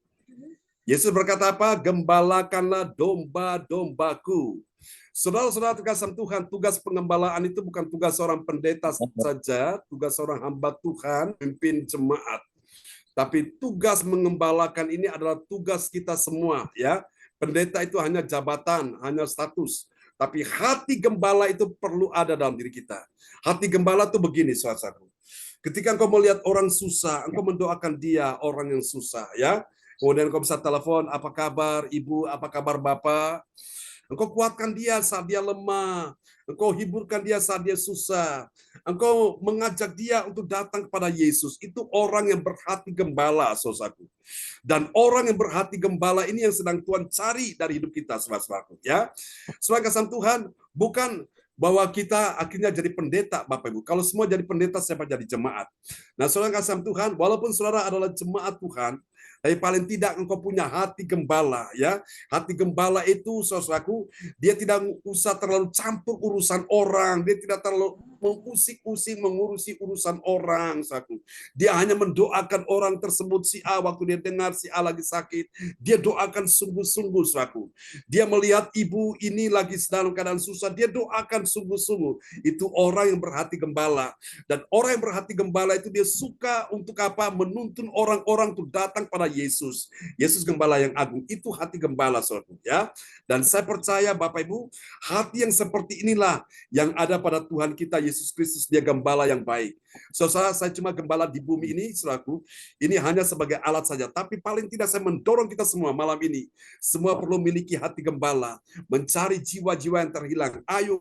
Yesus berkata apa? Gembalakanlah domba-dombaku. Saudara-saudara terkasih Tuhan, tugas pengembalaan itu bukan tugas seorang pendeta saja, tugas seorang hamba Tuhan, pimpin jemaat. Tapi tugas mengembalakan ini adalah tugas kita semua, ya. Pendeta itu hanya jabatan, hanya status. Tapi hati gembala itu perlu ada dalam diri kita. Hati gembala itu begini, saudara-saudara. Ketika engkau melihat orang susah, engkau mendoakan dia, orang yang susah, ya. Kemudian engkau bisa telepon, apa kabar ibu, apa kabar bapak. Engkau kuatkan dia saat dia lemah. Engkau hiburkan dia saat dia susah. Engkau mengajak dia untuk datang kepada Yesus. Itu orang yang berhati gembala, saudaraku. Dan orang yang berhati gembala ini yang sedang Tuhan cari dari hidup kita, saudaraku. Ya, saudara kasih Tuhan, bukan bahwa kita akhirnya jadi pendeta, Bapak Ibu. Kalau semua jadi pendeta, siapa jadi jemaat? Nah, saudara kasih Tuhan, walaupun saudara adalah jemaat Tuhan, tapi paling tidak engkau punya hati gembala, ya. Hati gembala itu, saudaraku, dia tidak usah terlalu campur urusan orang, dia tidak terlalu mengusik-usik mengurusi urusan orang, saudaraku. Dia hanya mendoakan orang tersebut, si A waktu dia dengar si A lagi sakit, dia doakan sungguh-sungguh, saudaraku. Dia melihat ibu ini lagi dalam keadaan susah, dia doakan sungguh-sungguh. Itu orang yang berhati gembala. Dan orang yang berhati gembala itu dia suka untuk apa? Menuntun orang-orang untuk datang pada Yesus. Yesus gembala yang agung. Itu hati gembala, saudara, ya. Dan saya percaya Bapak Ibu, hati yang seperti inilah yang ada pada Tuhan kita Yesus Kristus. Dia gembala yang baik. Saudara, saya cuma gembala di bumi ini, saudaraku. Ini hanya sebagai alat saja. Tapi paling tidak saya mendorong kita semua malam ini. Semua perlu memiliki hati gembala. Mencari jiwa-jiwa yang terhilang. Ayo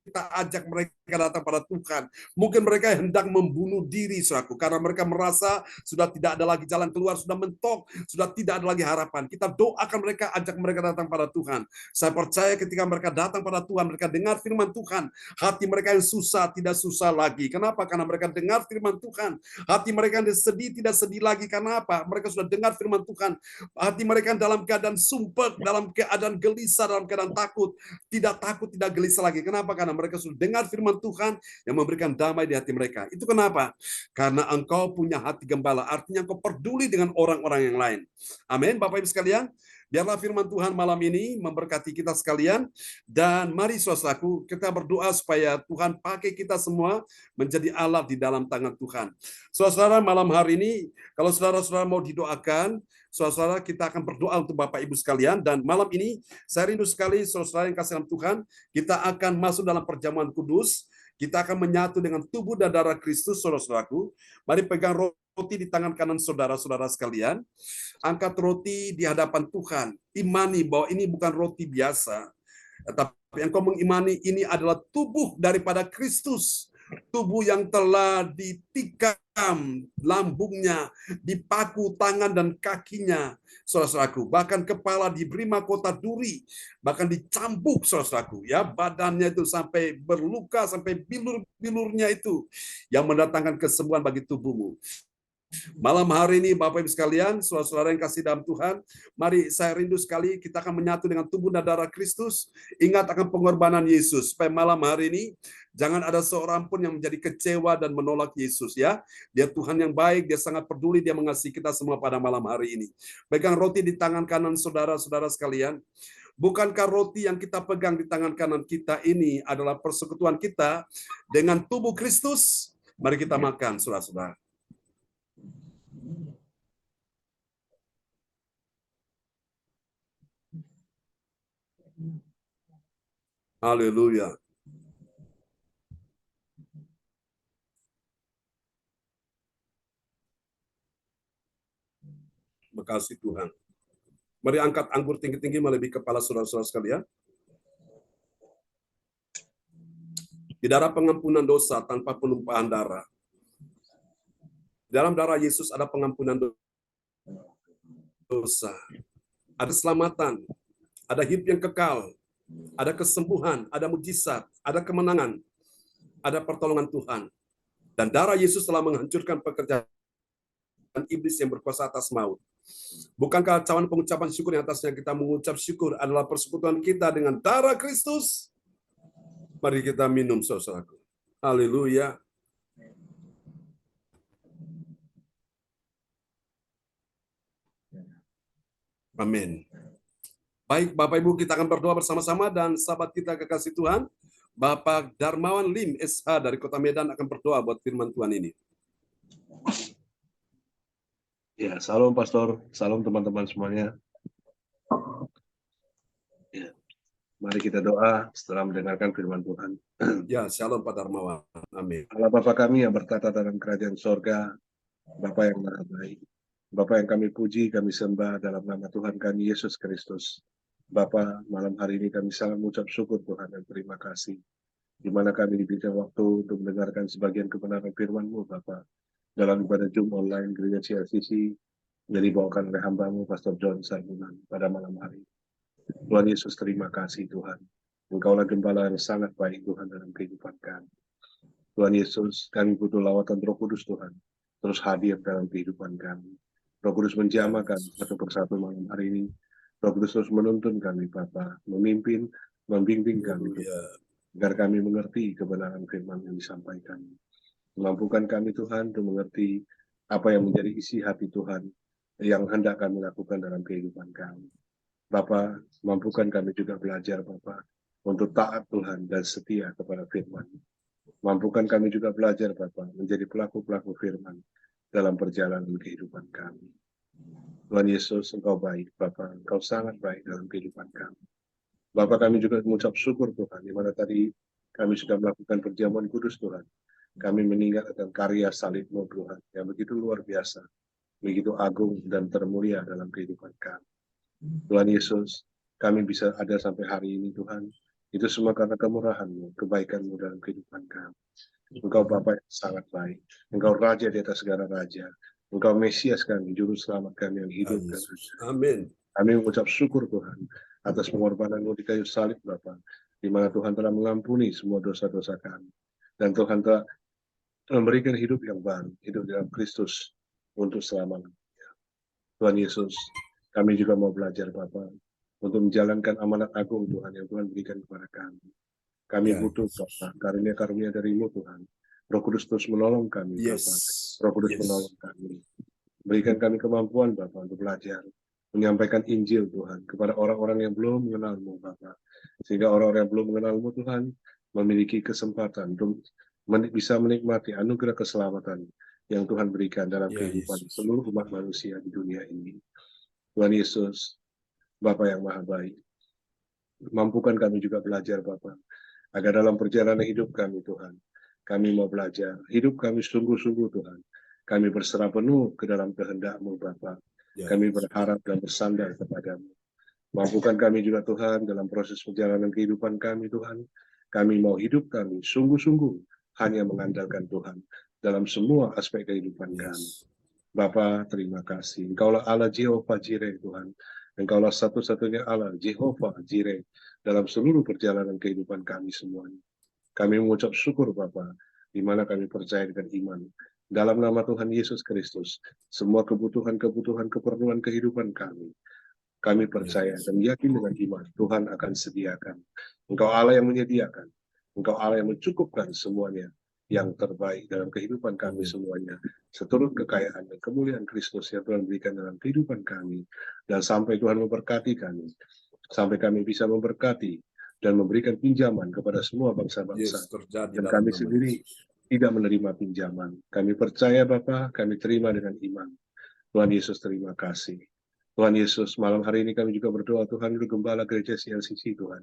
kita ajak mereka datang pada Tuhan. Mungkin mereka hendak membunuh diri, saudaraku, karena mereka merasa sudah tidak ada lagi jalan keluar, sudah mentok, sudah tidak ada lagi harapan. Kita doakan mereka, ajak mereka datang pada Tuhan. Saya percaya ketika mereka datang pada Tuhan, mereka dengar firman Tuhan, hati mereka yang susah tidak susah lagi. Kenapa? Karena mereka dengar firman Tuhan. Hati mereka yang sedih tidak sedih lagi. Karena apa? Mereka sudah dengar firman Tuhan. Hati mereka dalam keadaan sumpek, dalam keadaan gelisah, dalam keadaan takut, tidak gelisah lagi. Kenapa? Karena mereka sudah dengar firman Tuhan yang memberikan damai di hati mereka. Itu kenapa? Karena engkau punya hati gembala. Artinya engkau peduli dengan orang-orang yang lain. Amin, Bapak Ibu sekalian. Biarlah firman Tuhan malam ini memberkati kita sekalian. Dan mari saudaraku, kita berdoa supaya Tuhan pakai kita semua menjadi alat di dalam tangan Tuhan. Saudara, malam hari ini, kalau saudara-saudara mau didoakan, saudara, kita akan berdoa untuk Bapak Ibu sekalian. Dan malam ini, saya rindu sekali, saudara yang kasih dalam Tuhan, kita akan masuk dalam perjamuan kudus. Kita akan menyatu dengan tubuh dan darah Kristus, saudara-saudaraku. Mari pegang roti di tangan kanan saudara-saudara sekalian. Angkat roti di hadapan Tuhan. Imani bahwa ini bukan roti biasa. Tapi engkau mengimani ini adalah tubuh daripada Kristus. Tubuh yang telah ditikam lambungnya, dipaku tangan dan kakinya, saudaraku. Bahkan kepala diberi mahkota duri, bahkan dicambuk, saudaraku. Ya, badannya itu sampai berluka, sampai bilur-bilurnya itu yang mendatangkan kesembuhan bagi tubuhmu. Malam hari ini Bapak Ibu sekalian, saudara-saudara yang kasih dalam Tuhan, mari saya rindu sekali kita akan menyatu dengan tubuh dan darah Kristus. Ingat akan pengorbanan Yesus. Supaya malam hari ini jangan ada seorang pun yang menjadi kecewa dan menolak Yesus, ya. Dia Tuhan yang baik, dia sangat peduli, dia mengasihi kita semua pada malam hari ini. Pegang roti di tangan kanan saudara-saudara sekalian. Bukankah roti yang kita pegang di tangan kanan kita ini adalah persekutuan kita dengan tubuh Kristus? Mari kita makan, saudara-saudara. Haleluya. Makasih Tuhan. Mari angkat anggur tinggi-tinggi melebihi kepala saudara-saudara sekalian. Di darah pengampunan dosa tanpa penumpahan darah. Dalam darah Yesus ada pengampunan dosa. Ada keselamatan, ada hidup yang kekal, ada kesembuhan, ada mujizat, ada kemenangan, ada pertolongan Tuhan. Dan darah Yesus telah menghancurkan pekerjaan iblis yang berkuasa atas maut. Bukankah cawan pengucapan syukur yang atasnya kita mengucap syukur adalah persekutuan kita dengan darah Kristus? Mari kita minum, saudaraku. Haleluya. Amin. Baik, Bapak Ibu, kita akan berdoa bersama-sama, dan sahabat kita kekasih Tuhan, Bapak Darmawan Lim SH dari Kota Medan akan berdoa buat firman Tuhan ini. Ya, salam Pastor, salam teman-teman semuanya. Ya, mari kita doa setelah mendengarkan firman Tuhan. Ya, shalom Pak Darmawan. Amin. Allah Bapa kami yang bertata dalam kerajaan sorga, Bapa yang maha baik, Bapa yang kami puji, kami sembah dalam nama Tuhan kami Yesus Kristus. Bapa, malam hari ini kami sangat mengucap syukur Tuhan dan terima kasih, di mana kami diberikan waktu untuk mendengarkan sebagian kebenaran firman-Mu, Bapa, dalam ibadah Zoom online Gereja CLCC yang dibawakan oleh hamba-Mu Pastor John Sarbunan pada malam hari. Tuhan Yesus, terima kasih Tuhan. Engkaulah gembala yang sangat baik Tuhan dalam kehidupan kami. Tuhan Yesus, kami butuh lawatan Roh Kudus Tuhan, terus hadir dalam kehidupan kami. Roh Kudus menjamah kami satu persatu malam hari ini. Roh Kudus terus menuntun kami, Bapa, memimpin, membimbing kami, agar kami mengerti kebenaran firman yang disampaikan. Mampukan kami Tuhan untuk mengerti apa yang menjadi isi hati Tuhan yang hendak kami lakukan dalam kehidupan kami. Bapa, mampukan kami juga belajar, Bapa, untuk taat Tuhan dan setia kepada firman. Mampukan kami juga belajar, Bapa, menjadi pelaku-pelaku firman dalam perjalanan kehidupan kami. Tuhan Yesus, Engkau baik, Bapa, Engkau sangat baik dalam kehidupan kami. Bapa, kami juga mengucap syukur Tuhan, di mana tadi kami sudah melakukan perjamuan kudus Tuhan. Kami mengingat akan karya salib-Mu Tuhan, yang begitu luar biasa, begitu agung dan termulia dalam kehidupan kami. Tuhan Yesus, kami bisa ada sampai hari ini Tuhan, itu semua karena kemurahan-Mu, kebaikan-Mu dalam kehidupan kami. Engkau Bapa yang sangat baik, Engkau Raja di atas segala Raja, Engkau Mesias kami, Juru Selamat kami yang hidup dan amin. Kami mengucap syukur Tuhan atas pengorbanan-Mu di kayu salib Bapa, di mana Tuhan telah mengampuni semua dosa-dosa kami, dan Tuhan telah memberikan hidup yang baru, hidup dalam Kristus untuk selamanya. Tuhan Yesus, kami juga mau belajar Bapa, untuk menjalankan amanat agung Tuhan yang Tuhan berikan kepada kami. Kami butuh Bapa, karunia-karunia dari-Mu Tuhan. Roh Kudus terus menolong kami Bapa. Roh Kudus menolong kami. Berikan kami kemampuan Bapa untuk belajar, menyampaikan Injil Tuhan kepada orang-orang yang belum mengenal-Mu Bapa. Sehingga orang-orang yang belum mengenal-Mu Tuhan memiliki kesempatan untuk bisa menikmati anugerah keselamatan yang Tuhan berikan dalam kehidupan seluruh umat manusia di dunia ini. Tuhan Yesus, Bapa yang maha baik, mampukan kami juga belajar Bapa, agar dalam perjalanan hidup kami Tuhan, kami mau belajar, hidup kami sungguh-sungguh Tuhan, kami berserah penuh ke dalam kehendak-Mu Bapa, kami berharap dan bersandar kepada-Mu. Mampukan kami juga Tuhan dalam proses perjalanan kehidupan kami Tuhan, kami mau hidup kami sungguh-sungguh hanya mengandalkan Tuhan dalam semua aspek kehidupan kami. Bapa, terima kasih. Engkaulah Allah Jehovah Jireh Tuhan. Engkaulah satu-satunya Allah Jehovah Jireh dalam seluruh perjalanan kehidupan kami semuanya. Kami mengucap syukur Bapa, di mana kami percaya dengan iman. Dalam nama Tuhan Yesus Kristus, semua kebutuhan-kebutuhan keperluan kehidupan kami percaya dan yakin dengan iman, Tuhan akan sediakan. Engkau Allah yang menyediakan. Engkau Allah yang mencukupkan semuanya yang terbaik dalam kehidupan kami semuanya. Seturut kekayaan dan kemuliaan Kristus yang Tuhan berikan dalam kehidupan kami. Dan sampai Tuhan memberkati kami. Sampai kami bisa memberkati dan memberikan pinjaman kepada semua bangsa-bangsa. Dan kami sendiri tidak menerima pinjaman. Kami percaya Bapa, kami terima dengan iman. Tuhan Yesus, terima kasih. Tuhan Yesus, malam hari ini kami juga berdoa Tuhan untuk Gembala Gereja CLCC Tuhan.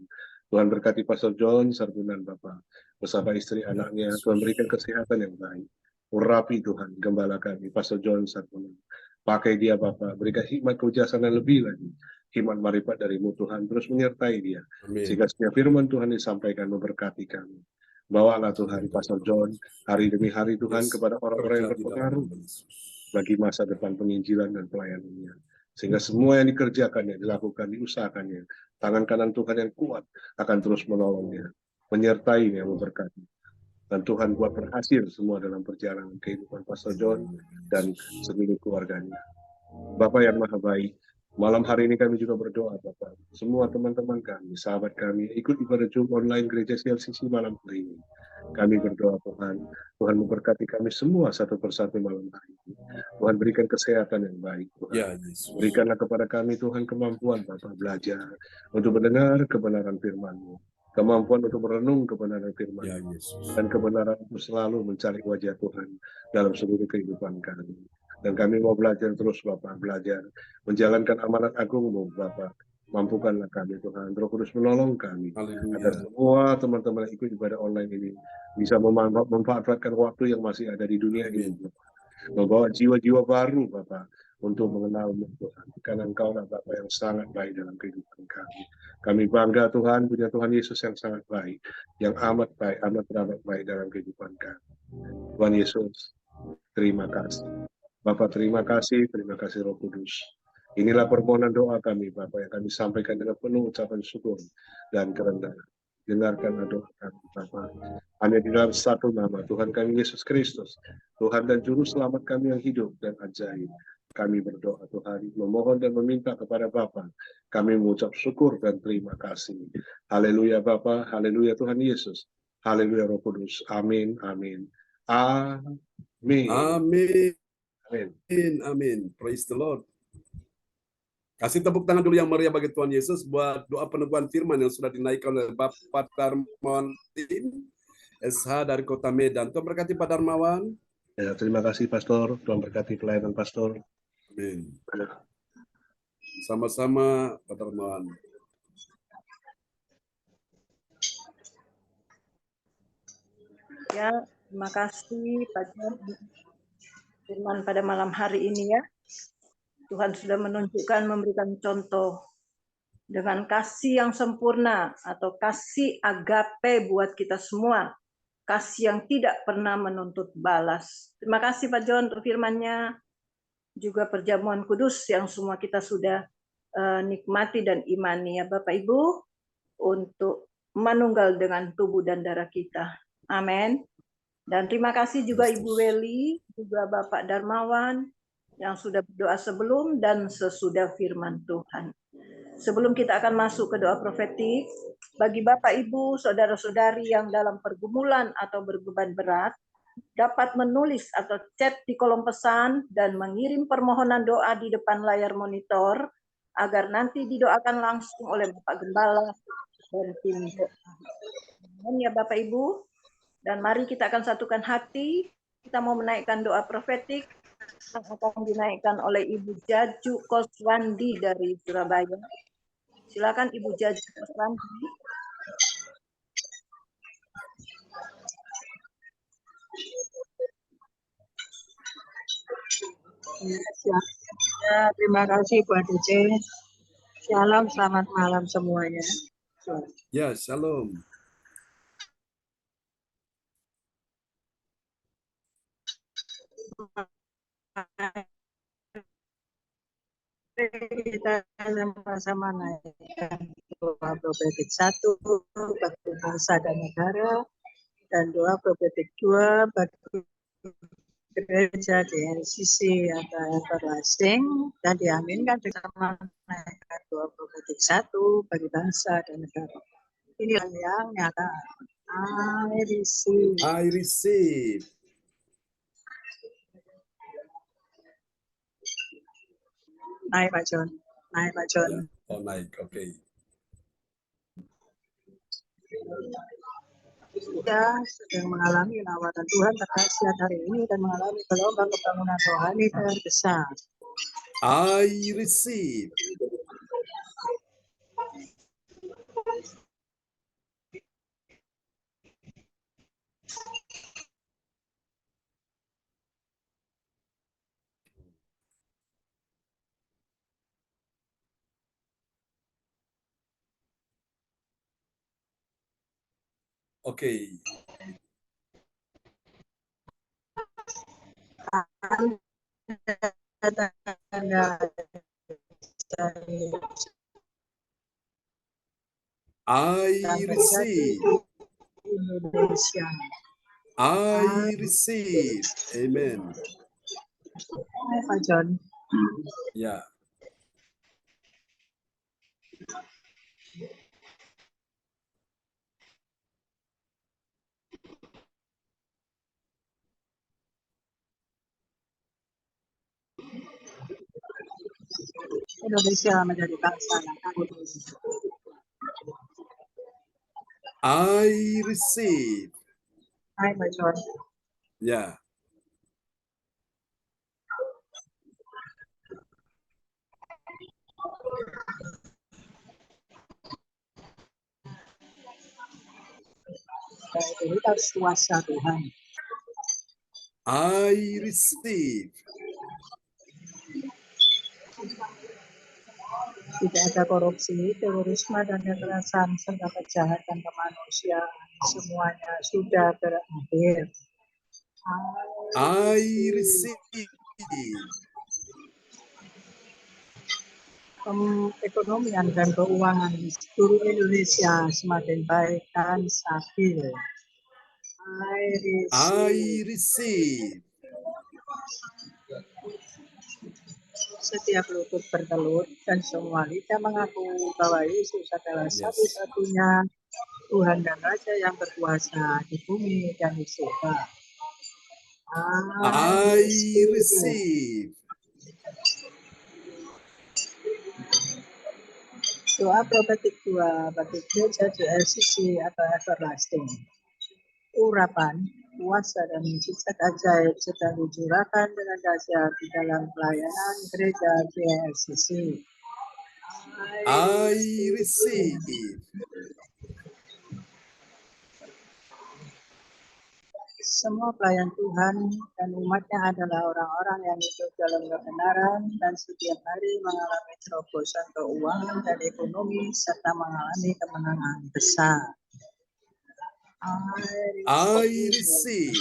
Tuhan berkati Pastor John Sarbunan Bapak, bersama istri anaknya, Tuhan berikan kesehatan yang baik. Urapi Tuhan, Gembala kami, Pastor John Sarbunan. Pakai dia Bapa, berikan hikmat kebijaksanaan lebih lagi. Hikmat marifat darimu Tuhan, terus menyertai dia. Amin. Sehingga setiap firman Tuhan disampaikan memberkati kami. Bawalah Tuhan Pastor John hari demi hari Tuhan kepada orang-orang yang Kerja di dalam berpengaruh nama Yesus. bagi masa depan penginjilan dan pelayanannya. Sehingga semua yang dikerjakannya, dilakukan, diusahakannya, tangan kanan Tuhan yang kuat akan terus menolongnya, menyertainya, memberkati. Dan Tuhan buat berhasil semua dalam perjalanan kehidupan Pastor John dan seluruh keluarganya. Bapak yang Maha Baik, malam hari ini kami juga berdoa Bapak. Semua teman-teman kami, sahabat kami, ikut ibadah Zoom online Gereja CLCC malam hari ini. Kami berdoa Tuhan, Tuhan memberkati kami semua satu persatu malam hari ini. Tuhan berikan kesehatan yang baik Tuhan. Ya Yesus. Berikanlah kepada kami Tuhan kemampuan Bapak belajar untuk mendengar kebenaran firman-Mu. Kemampuan untuk merenung kebenaran firman Ya Yesus. dan kebenaran untuk selalu mencari wajah Tuhan dalam seluruh kehidupan kami. Dan kami mau belajar terus Bapak, belajar menjalankan amanat agung-Mu Bapak. Mampukanlah kami Tuhan, Roh Kudus menolong kami agar Haleluya. semua teman-teman yang ikut ibadah online ini bisa memanfaatkan waktu yang masih ada di dunia ini, Amin. membawa jiwa-jiwa baru Bapak untuk mengenal-Mu Tuhan. Karena Engkau-lah Bapak yang sangat baik dalam kehidupan kami. Kami bangga Tuhan punya Tuhan Yesus yang sangat baik, yang amat baik, amat teramat baik dalam kehidupan kami. Tuhan Yesus, terima kasih. Bapak terima kasih Roh Kudus. Inilah permohonan doa kami Bapak yang kami sampaikan dengan penuh ucapan syukur dan kerendahan. Dengarkanlah doa kami Bapak. Hanya di dalam satu nama Tuhan kami Yesus Kristus, Tuhan dan Juru Selamat kami yang hidup dan ajaib. Kami berdoa Tuhan, memohon dan meminta kepada Bapa. Kami mengucap syukur dan terima kasih. Haleluya Bapa, haleluya Tuhan Yesus. Haleluya Roh Kudus. Amin, amin. Amin. Amin. Amin. Amin. Praise the Lord. Kasih tepuk tangan dulu yang meriah bagi Tuhan Yesus buat doa peneguhan firman yang sudah dinaikkan oleh Bapak Darmawan SH dari Kota Medan. Tuhan berkati Pak Darmawan. Ya, terima kasih Pastor. Tuhan berkati pelayanan Pastor. Amin. Sama-sama Pak Darmawan. Ya, terima kasih Pak John firman pada malam hari ini ya. Tuhan sudah menunjukkan, memberikan contoh dengan kasih yang sempurna atau kasih agape buat kita semua. Kasih yang tidak pernah menuntut balas. Terima kasih Pak John untuk firman-Nya. Juga perjamuan kudus yang semua kita sudah nikmati dan imani ya Bapak Ibu. Untuk manunggal dengan tubuh dan darah kita. Amin. Dan terima kasih juga Ibu Weli, juga Bapak Darmawan yang sudah berdoa sebelum dan sesudah firman Tuhan. Sebelum kita akan masuk ke doa profetik, bagi Bapak Ibu, saudara-saudari yang dalam pergumulan atau berbeban berat, dapat menulis atau chat di kolom pesan dan mengirim permohonan doa di depan layar monitor agar nanti didoakan langsung oleh Bapak Gembala dan tim doa. Ya Bapak Ibu, dan mari kita akan satukan hati, kita mau menaikkan doa profetik yang akan dinaikkan oleh Ibu Jaju Koswandi dari Surabaya. Silakan Ibu Jaju Koswandi. Ya, terima kasih Buat DC. Shalom, selamat malam semuanya. Ya, shalom. Kita sama-sama naikkan doa profetik 1 bagi bangsa dan negara, dan doa profetik 2 bagi gereja DNCC atau everlasting, dan diaminkan bersama naikkan doa profetik 1 bagi bangsa dan negara. Inilah yang nyata. I receive. I receive. Naik Pak John. Naik Pak John. Ya. Oh, naik. Oke. Kita sedang mengalami lawatan Tuhan terkait hari ini dan mengalami gelombang kebangunan rohani terbesar. I receive. Oke. I receive. Indonesia. I receive. Amen. Hai Pak John. Ya. Indonesia menjadi bangsa yang adil. I receive. Hai Pak John. Ya. Otoritas kuasa Tuhan. I receive. Tidak ada korupsi, terorisme, dan kekerasan serta kejahatan kemanusiaan. Semuanya sudah berakhir. I receive. Ekonomian dan keuangan di seluruh Indonesia semakin baik dan stabil. I receive. Setiap lutut bertelut dan semua lidah mengaku bahwa Yesus adalah satu-satunya Tuhan dan Raja yang berkuasa di bumi dan di surga. I receive. Doa profetik 2 bagi gereja GLCC atau Everlasting. Urapan, kuasa dan mujizat ajaib sedang dicurahkan dengan dahsyat di dalam pelayanan gereja GLCC. I receive. Semua pelayan Tuhan dan umatnya adalah orang-orang yang hidup dalam kebenaran dan setiap hari mengalami terobosan keuangan dan ekonomi serta mengalami kemenangan besar. I receive.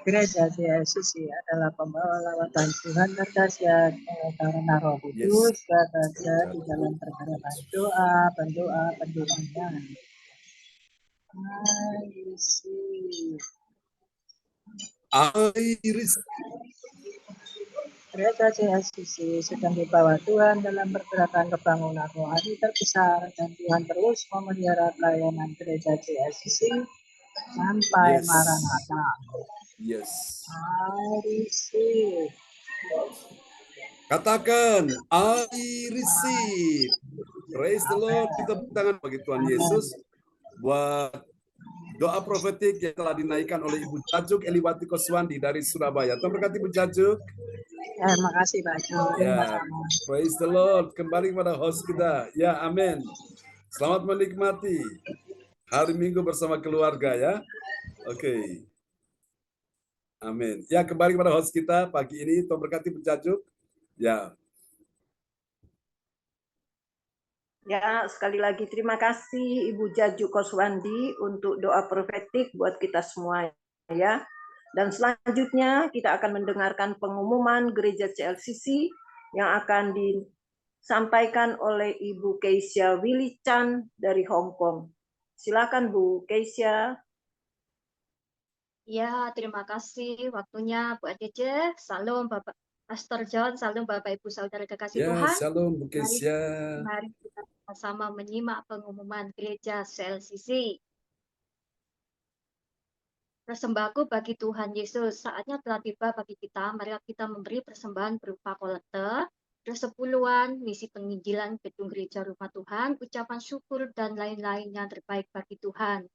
Gereja GLCC adalah pembawa lawatan Tuhan terdahsyat karena Roh Kudus bekerja di dalam pergerakan doa, pendoa-pendoanya. I receive. I receive. Gereja GLCC sedang dibawa Tuhan dalam pergerakan kebangunan rohani terbesar dan Tuhan terus memelihara pelayanan gereja GLCC sampai Maranatha. Yes. I receive. Katakan, I receive. Praise the Lord. Kita beri tangan bagi Tuhan Yesus buat doa profetik yang telah dinaikkan oleh Ibu Jajuk Eliwati Koswandi dari Surabaya. Tuhan berkati Ibu Jajuk. Terima kasih Pak John. Ya, praise the Lord. Kembali kepada host kita. Ya, amin. Selamat menikmati hari Minggu bersama keluarga ya. Oke. Amin. Ya, kembali kepada host kita pagi ini. Tuhan berkati Ibu Jajuk. Ya. Ya, sekali lagi terima kasih Ibu Jaju Koswandi untuk doa profetik buat kita semua ya. Dan selanjutnya kita akan mendengarkan pengumuman gereja CLCC yang akan disampaikan oleh Ibu Keisha Willy Chan dari Hong Kong. Silakan Bu Keisha. Ya, terima kasih waktunya Bu Adece. Salam Bapak Pastor John, salam Bapak Ibu Saudara kekasih Ya, Tuhan. shalom Bu Keisha. Mari kita sama menyimak pengumuman gereja CLCC. Persembahan bagi Tuhan Yesus, saatnya telah tiba bagi kita. Mari kita memberi persembahan berupa kolekte, persepuluhan, misi penginjilan gedung gereja rumah Tuhan, ucapan syukur, dan lain-lain yang terbaik bagi Tuhan.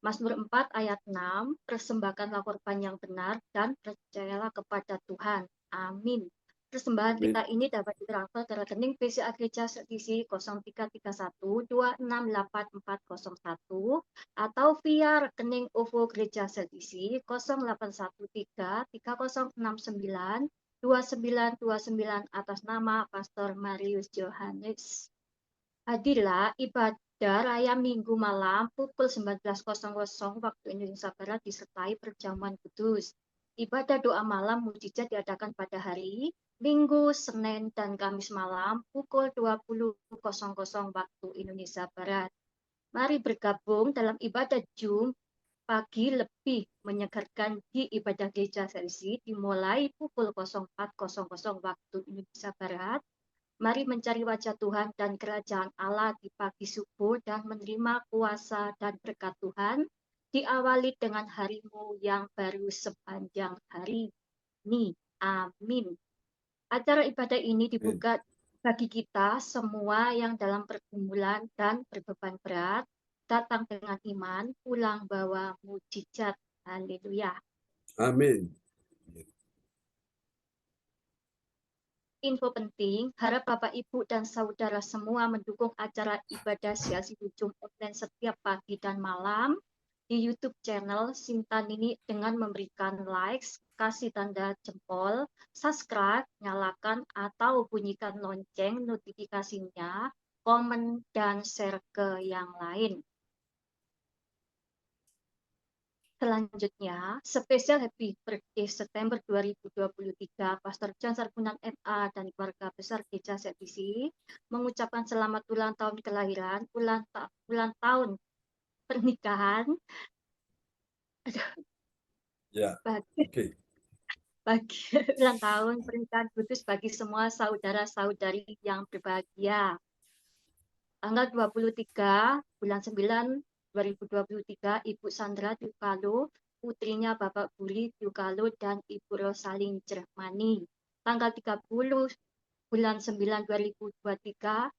Mazmur 4 ayat 6, persembahkanlah korban yang benar dan percayalah kepada Tuhan. Amin. Persembahan kita ini dapat ditransfer ke rekening BCA Gereja CLCC 0331268401 atau via rekening OVO Gereja CLCC 0813069299 atas nama Pastor Marius Johannes. Hadirlah ibadah raya Minggu malam pukul 19.00 waktu Indonesia Barat disertai perjamuan kudus. Ibadah doa malam mujizat diadakan pada hari Minggu, Senin, dan Kamis malam pukul 20.00 waktu Indonesia Barat. Mari bergabung dalam ibadah Jum pagi lebih menyegarkan di ibadah gereja sesi dimulai pukul 04.00 waktu Indonesia Barat. Mari mencari wajah Tuhan dan kerajaan Allah di pagi subuh dan menerima kuasa dan berkat Tuhan. Diawali dengan harimu yang baru sepanjang hari ini. Amin. Acara ibadah ini dibuka bagi kita semua yang dalam pergumulan dan berbeban berat. Datang dengan iman, pulang bawa mujizat. Haleluya. Amin. Info penting, harap Bapak, Ibu, dan Saudara semua mendukung acara ibadah Siasi Ujung online setiap pagi dan malam di YouTube channel Sintanini dengan memberikan likes, kasih tanda jempol, subscribe, nyalakan atau bunyikan lonceng notifikasinya, komen, dan share ke yang lain. Selanjutnya, spesial Happy Birthday September 2023, Pastor John Sarbunan MA dan keluarga besar Gereja CTC mengucapkan selamat ulang tahun kelahiran, ulang tahun pernikahan, bagi ulang tahun pernikahan kudus bagi semua saudara-saudari yang berbahagia. Tanggal 23 bulan 9 2023, Ibu Sandra Dukalo, putrinya Bapak Buri Dukalo dan Ibu Rosalin Jermani. Tanggal 30 bulan 9 2023,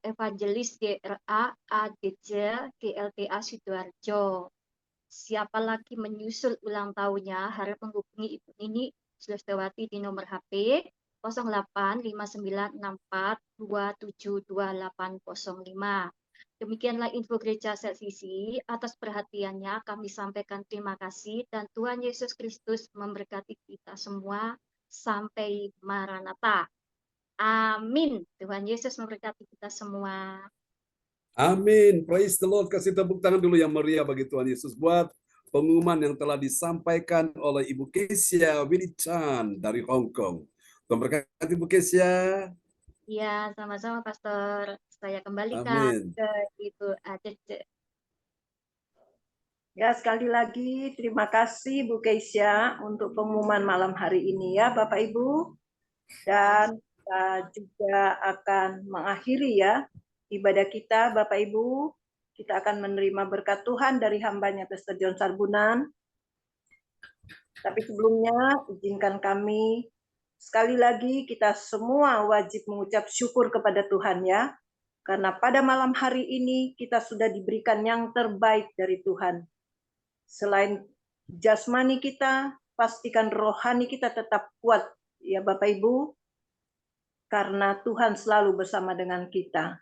Evangelis DRA ADC GLTA Sidoarjo. Siapa lagi menyusul ulang tahunnya, harap menghubungi Ibu Nini Sulastewati di nomor HP 085964272805. Demikianlah info Gereja CTC. Atas perhatiannya kami sampaikan terima kasih dan Tuhan Yesus Kristus memberkati kita semua sampai Maranatha. Amin. Tuhan Yesus memberkati kita semua. Amin. Praise the Lord. Kasih tepuk tangan dulu yang meriah bagi Tuhan Yesus buat pengumuman yang telah disampaikan oleh Ibu Kesia Willy Chan dari Hong Kong. Tuhan berkati Ibu Kesia. Ya, sama-sama Pastor. Saya kembalikan ke Ibu Adece. Ya, sekali lagi terima kasih Bu Keisha untuk pengumuman malam hari ini ya Bapak Ibu. Dan kita juga akan mengakhiri ya ibadah kita Bapak Ibu. Kita akan menerima berkat Tuhan dari hambanya Pastor John Sarbunan. Tapi sebelumnya izinkan kami sekali lagi kita semua wajib mengucap syukur kepada Tuhan ya. Karena pada malam hari ini kita sudah diberikan yang terbaik dari Tuhan. Selain jasmani kita, pastikan rohani kita tetap kuat ya Bapak Ibu. Karena Tuhan selalu bersama dengan kita.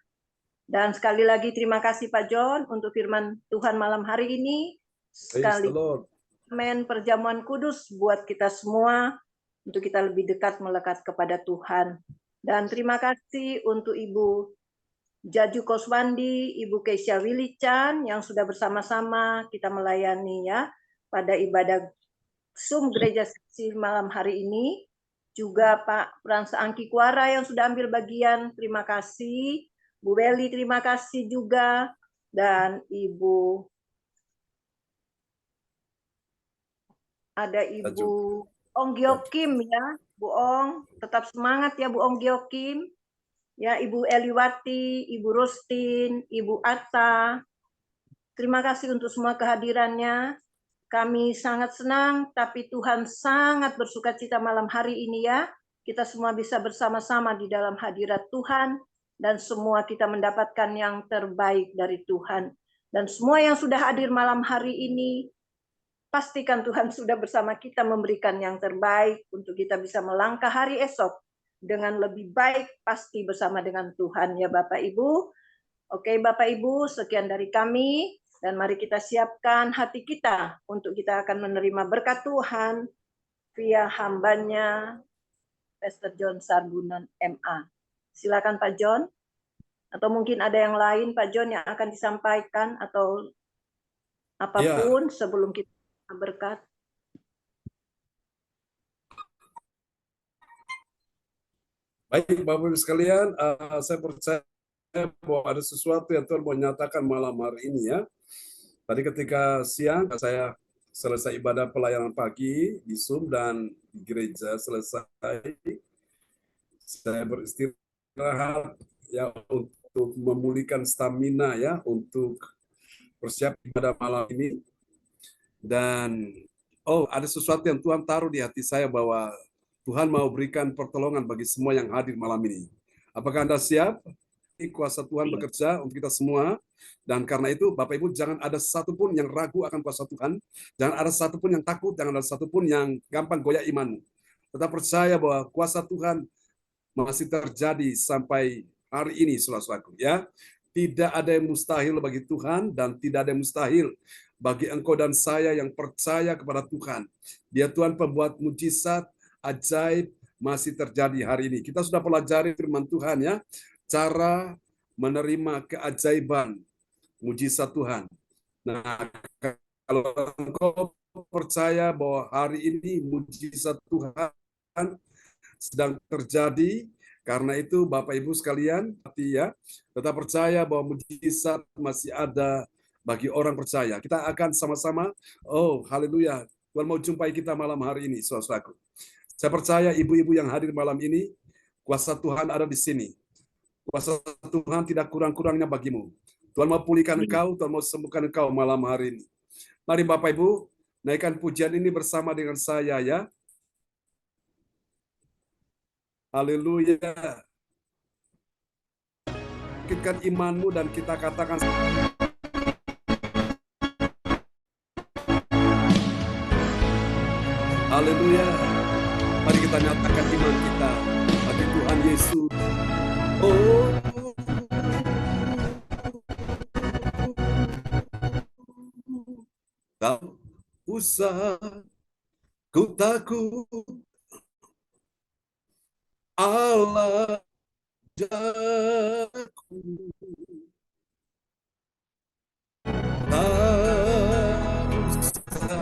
Dan sekali lagi terima kasih Pak John untuk firman Tuhan malam hari ini. Sekali amin, perjamuan kudus buat kita semua untuk kita lebih dekat melekat kepada Tuhan. Dan terima kasih untuk Ibu Jaju Koswandi, Ibu Keisha Willy Chan yang sudah bersama-sama kita melayani ya pada ibadah Zoom Gereja Seksi malam hari ini. Juga Pak Frans Angki Kuara yang sudah ambil bagian, terima kasih. Bu Weli terima kasih juga. Dan Ibu ada Ibu Ong Gyo Kim ya, Bu Ong, tetap semangat ya Bu Ong Gyo Kim. Ya, Ibu Eliwati, Ibu Rustin, Ibu Atta. Terima kasih untuk semua kehadirannya. Kami sangat senang, tapi Tuhan sangat bersukacita malam hari ini ya. Kita semua bisa bersama-sama di dalam hadirat Tuhan. Dan semua kita mendapatkan yang terbaik dari Tuhan. Dan semua yang sudah hadir malam hari ini, pastikan Tuhan sudah bersama kita memberikan yang terbaik untuk kita bisa melangkah hari esok dengan lebih baik pasti bersama dengan Tuhan ya Bapak Ibu. Oke Bapak Ibu, sekian dari kami dan mari kita siapkan hati kita untuk kita akan menerima berkat Tuhan via hambanya Pastor John Sarbunan MA. Silakan Pak John. Atau mungkin ada yang lain Pak John yang akan disampaikan atau apapun sebelum kita berkat. Baik Bapak Ibu sekalian, saya percaya bahwa ada sesuatu yang Tuhan mau nyatakan malam hari ini ya. Tadi ketika siang saya selesai ibadah pelayanan pagi di Zoom dan di gereja selesai, saya beristirahat ya untuk memulihkan stamina ya untuk persiapan ibadah malam ini. Dan ada sesuatu yang Tuhan taruh di hati saya bahwa Tuhan mau berikan pertolongan bagi semua yang hadir malam ini. Apakah Anda siap? Kuasa Tuhan bekerja untuk kita semua. Dan karena itu Bapak Ibu jangan ada satupun yang ragu akan kuasa Tuhan. Jangan ada satupun yang takut. Jangan ada satupun yang gampang goyah imanmu. Tetap percaya bahwa kuasa Tuhan masih terjadi sampai hari ini, saudara-saudaraku ya. Tidak ada yang mustahil bagi Tuhan dan tidak ada yang mustahil bagi engkau dan saya yang percaya kepada Tuhan. Dia Tuhan pembuat mujizat, ajaib masih terjadi hari ini. Kita sudah pelajari firman Tuhan ya, cara menerima keajaiban mujizat Tuhan. Nah, kalau engkau percaya bahwa hari ini mujizat Tuhan sedang terjadi, karena itu Bapak Ibu sekalian, ya, tetap percaya bahwa mujizat masih ada bagi orang percaya. Kita akan sama-sama, haleluya, Tuhan mau jumpai kita malam hari ini, saudaraku. Saya percaya ibu-ibu yang hadir malam ini, kuasa Tuhan ada di sini. Kuasa Tuhan tidak kurang-kurangnya bagimu. Tuhan mau pulihkan engkau, Tuhan mau sembuhkan engkau malam hari ini. Mari Bapak Ibu, naikkan pujian ini bersama dengan saya ya. Haleluya. Bangkitkan imanmu dan kita katakan haleluya. Mari kita nyatakan iman kita bagi Tuhan Yesus. Tak usah ku takut, Allah jago. Tak usah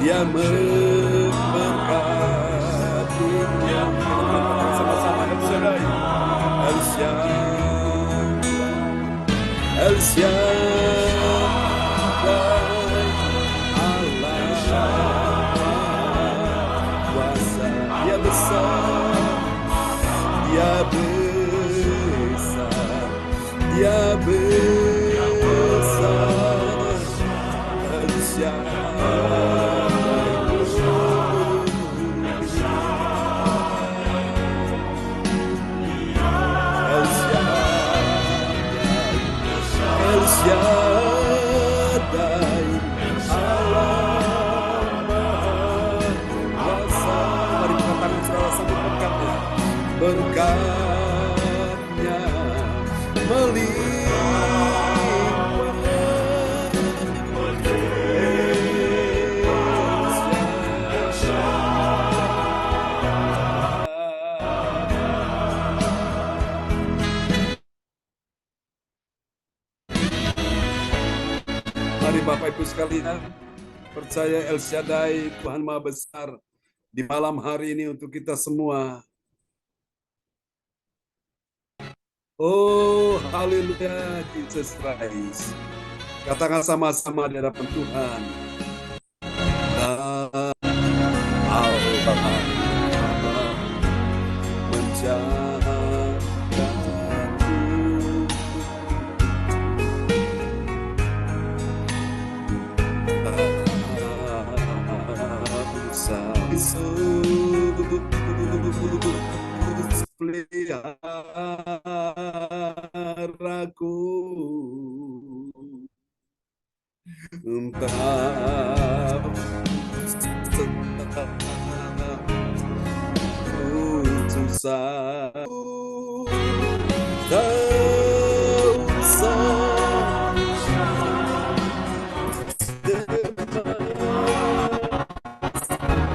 Dia memberkati sama-sama El Shaddai Allah kuasa. Dia besar, Dia besar, Dia besar. El Shaddai Allah Maha Kuasa. Mari kita tangan saudara sambil berkatnya. Berkatnya Mari Bapak Ibu sekalian, percaya El Shaddai, Tuhan Maha Besar, di malam hari ini untuk kita semua. Oh, haleluya, Jesus Christ. Katakan sama-sama di hadapan Tuhan. Allah peliharaku. usah, tak usah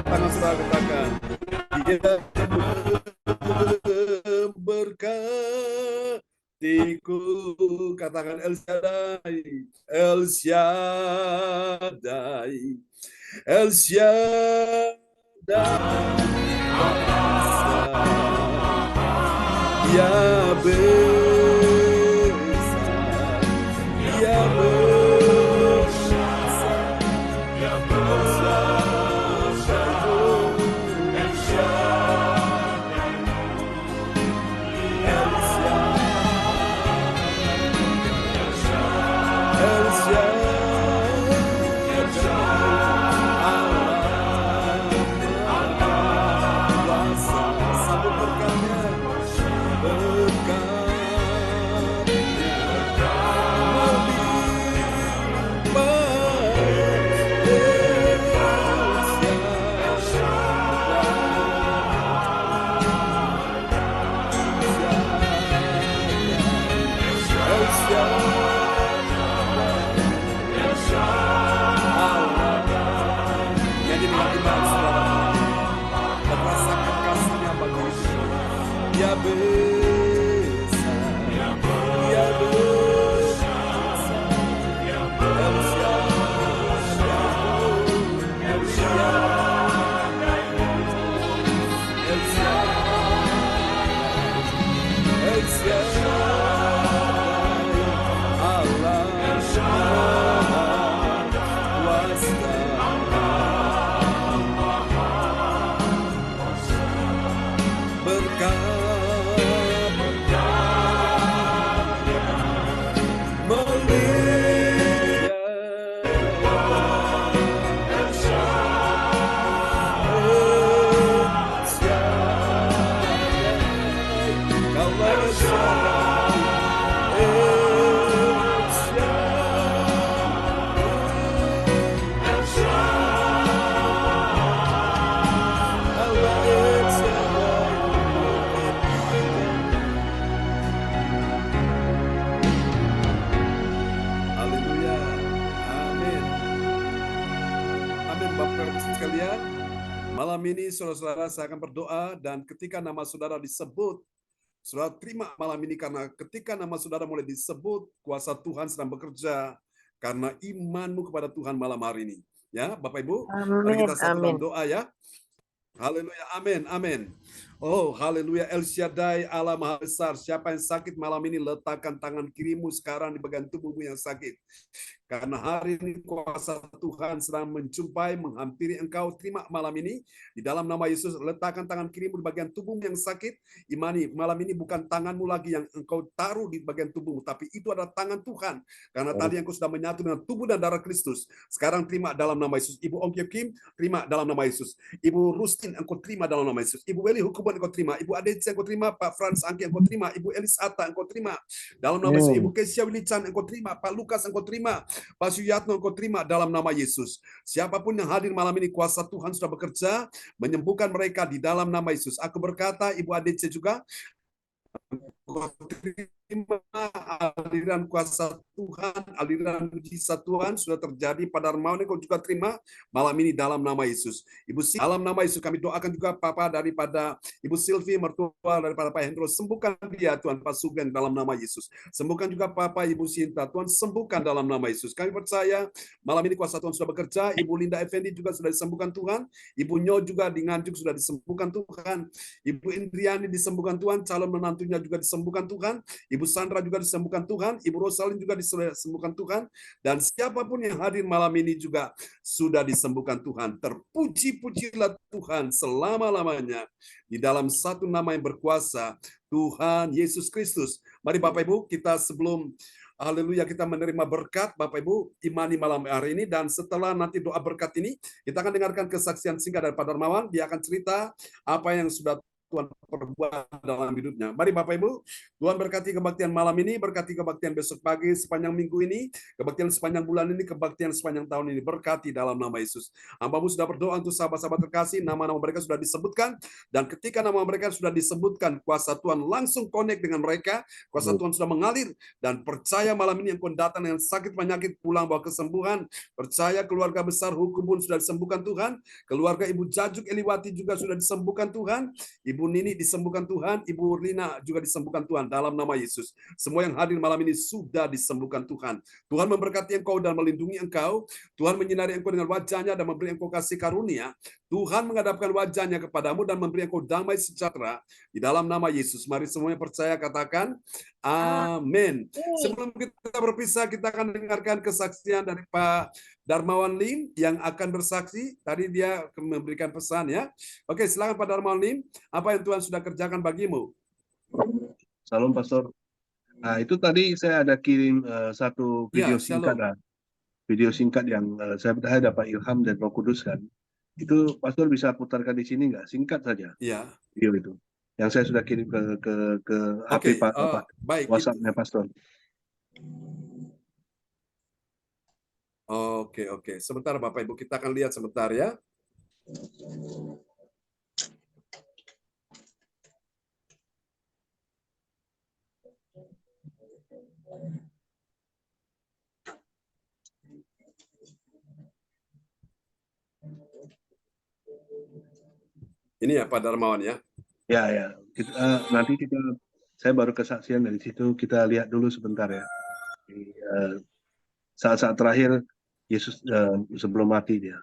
tangan saudara katakan, dia memberkatiku. Katakan El Shaddai, El Shaddai, El Shaddai. Ya besar, ya besar, ya besar. Ya besar, ya besar, ya besar, El Shaddai, El Shaddai, El Shaddai, Allah kuasa. Berkat malam ini saudara-saudara saya akan berdoa, dan ketika nama saudara disebut, saudara terima malam ini, karena ketika nama saudara mulai disebut, kuasa Tuhan sedang bekerja karena imanmu kepada Tuhan malam hari ini. Ya, Bapak Ibu, mari kita satu dalam doa ya. Haleluya, amin, amin. Oh, haleluya, El Shaddai, Allah Maha Besar. Siapa yang sakit malam ini, letakkan tangan kirimu sekarang di bagian tubuhmu yang sakit. Karena hari ini kuasa Tuhan sedang menjumpai, menghampiri engkau. Terima malam ini, di dalam nama Yesus, letakkan tangan kirimu di bagian tubuhmu yang sakit. Imani, malam ini bukan tanganmu lagi yang engkau taruh di bagian tubuhmu, tapi itu adalah tangan Tuhan. Karena tadi engkau sudah menyatu dengan tubuh dan darah Kristus. Sekarang terima dalam nama Yesus. Ibu Ong Kyo Kim, terima dalam nama Yesus. Ibu Rustin, engkau terima dalam nama Yesus. Ibu Weli Hukuman, engkau terima. Ibu Adece, engkau terima. Pak Frans Angki, engkau terima. Ibu Elis Atta, engkau terima dalam nama Yesus. Ibu Kesia Wilichan, engkau terima. Pak Lukas, engkau terima. Pak Suyatno, engkau terima dalam nama Yesus. Siapapun yang hadir malam ini, kuasa Tuhan sudah bekerja menyembuhkan mereka di dalam nama Yesus. Aku berkata, Ibu Adece juga, terima aliran kuasa Tuhan, aliran mujizat Tuhan sudah terjadi pada Armawan. Kau juga terima malam ini dalam nama Yesus. Ibu dalam nama Yesus kami doakan juga Papa daripada Ibu Silvi, mertua daripada Pak Hendro, sembuhkan dia Tuhan. Pak Sugeng dalam nama Yesus. Sembuhkan juga Papa Ibu Sinta, Tuhan sembuhkan dalam nama Yesus. Kami percaya malam ini kuasa Tuhan sudah bekerja. Ibu Linda Effendi juga sudah disembuhkan Tuhan. Ibu Nyo juga di Nganjuk sudah disembuhkan Tuhan. Ibu Indriani disembuhkan Tuhan. Calon menantunya juga disembuhkan Tuhan. Ibu Sandra juga disembuhkan Tuhan, Ibu Rosalin juga disembuhkan Tuhan, dan siapapun yang hadir malam ini juga sudah disembuhkan Tuhan. Terpuji-pujilah Tuhan selama-lamanya di dalam satu nama yang berkuasa, Tuhan Yesus Kristus. Mari Bapak Ibu, kita sebelum haleluya kita menerima berkat, Bapak Ibu imani malam hari ini, dan setelah nanti doa berkat ini, kita akan dengarkan kesaksian singkat dari Pak Darmawan. Dia akan cerita apa yang sudah Tuhan perbuat dalam hidupnya. Mari Bapak Ibu, Tuhan berkati kebaktian malam ini, berkati kebaktian besok pagi, sepanjang minggu ini, kebaktian sepanjang bulan ini, kebaktian sepanjang tahun ini. Berkati dalam nama Yesus. Hamba-Mu sudah berdoa untuk sahabat-sahabat terkasih, nama-nama mereka sudah disebutkan, dan ketika nama mereka sudah disebutkan, kuasa Tuhan langsung connect dengan mereka, kuasa Tuhan sudah mengalir, dan percaya malam ini yang kau datang dengan sakit penyakit pulang bawa kesembuhan, percaya keluarga besar Hukum pun sudah disembuhkan Tuhan, keluarga Ibu Jajuk Eliwati juga sudah disembuhkan Tuhan, Ibu Nini disembuhkan Tuhan, Ibu Rina juga disembuhkan Tuhan dalam nama Yesus. Semua yang hadir malam ini sudah disembuhkan Tuhan. Tuhan memberkati engkau dan melindungi engkau. Tuhan menyinari engkau dengan wajahnya dan memberi engkau kasih karunia. Tuhan menghadapkan wajahnya kepadamu dan memberi engkau damai sejahtera. Di dalam nama Yesus, mari semuanya percaya katakan amin. Sebelum kita berpisah, kita akan dengarkan kesaksian dari Pak Darmawan Lim yang akan bersaksi. Tadi dia memberikan pesan ya. Oke, silakan Pak Darmawan Lim. Apa yang Tuhan sudah kerjakan bagimu? Salam Pastor. Nah, itu tadi saya ada kirim satu video singkat lah. Video singkat yang saya dapat ilham dan Roh Kudus kan. Itu Pastor bisa putarkan di sini nggak? Singkat saja. Iya. Video itu. Yang saya sudah kirim ke HP baik, WhatsApp-nya Pastor. Oke. Sebentar Bapak Ibu, kita akan lihat sebentar ya. Ini ya Pak Darmawan ya. Ya. Nanti saya baru kesaksian dari situ, kita lihat dulu sebentar ya. Saat-saat terakhir Yesus sebelum mati dia.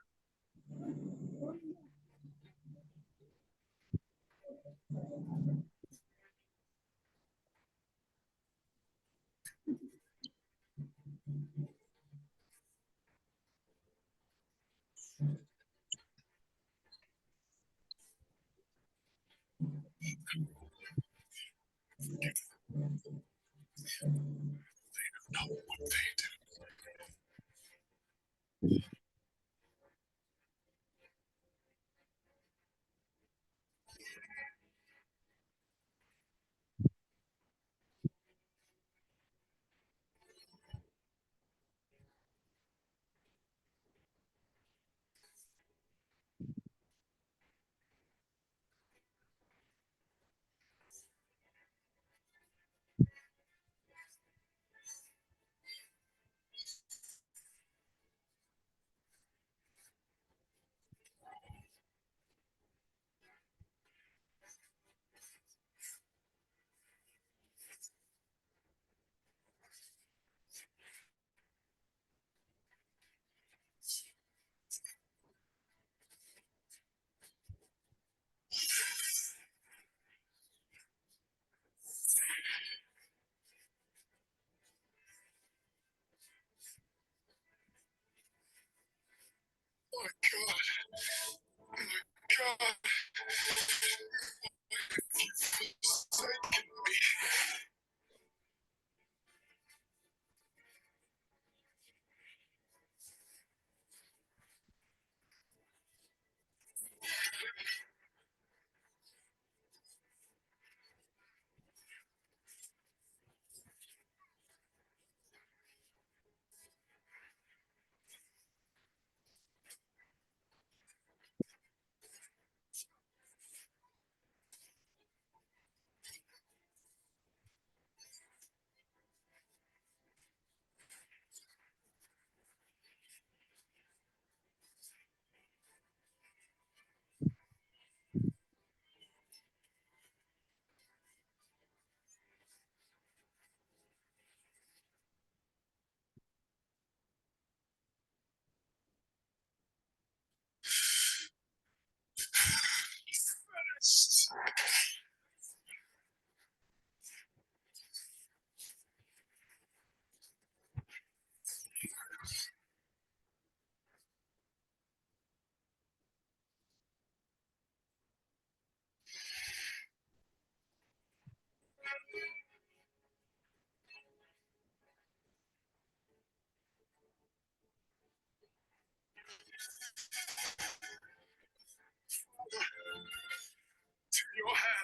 your hand.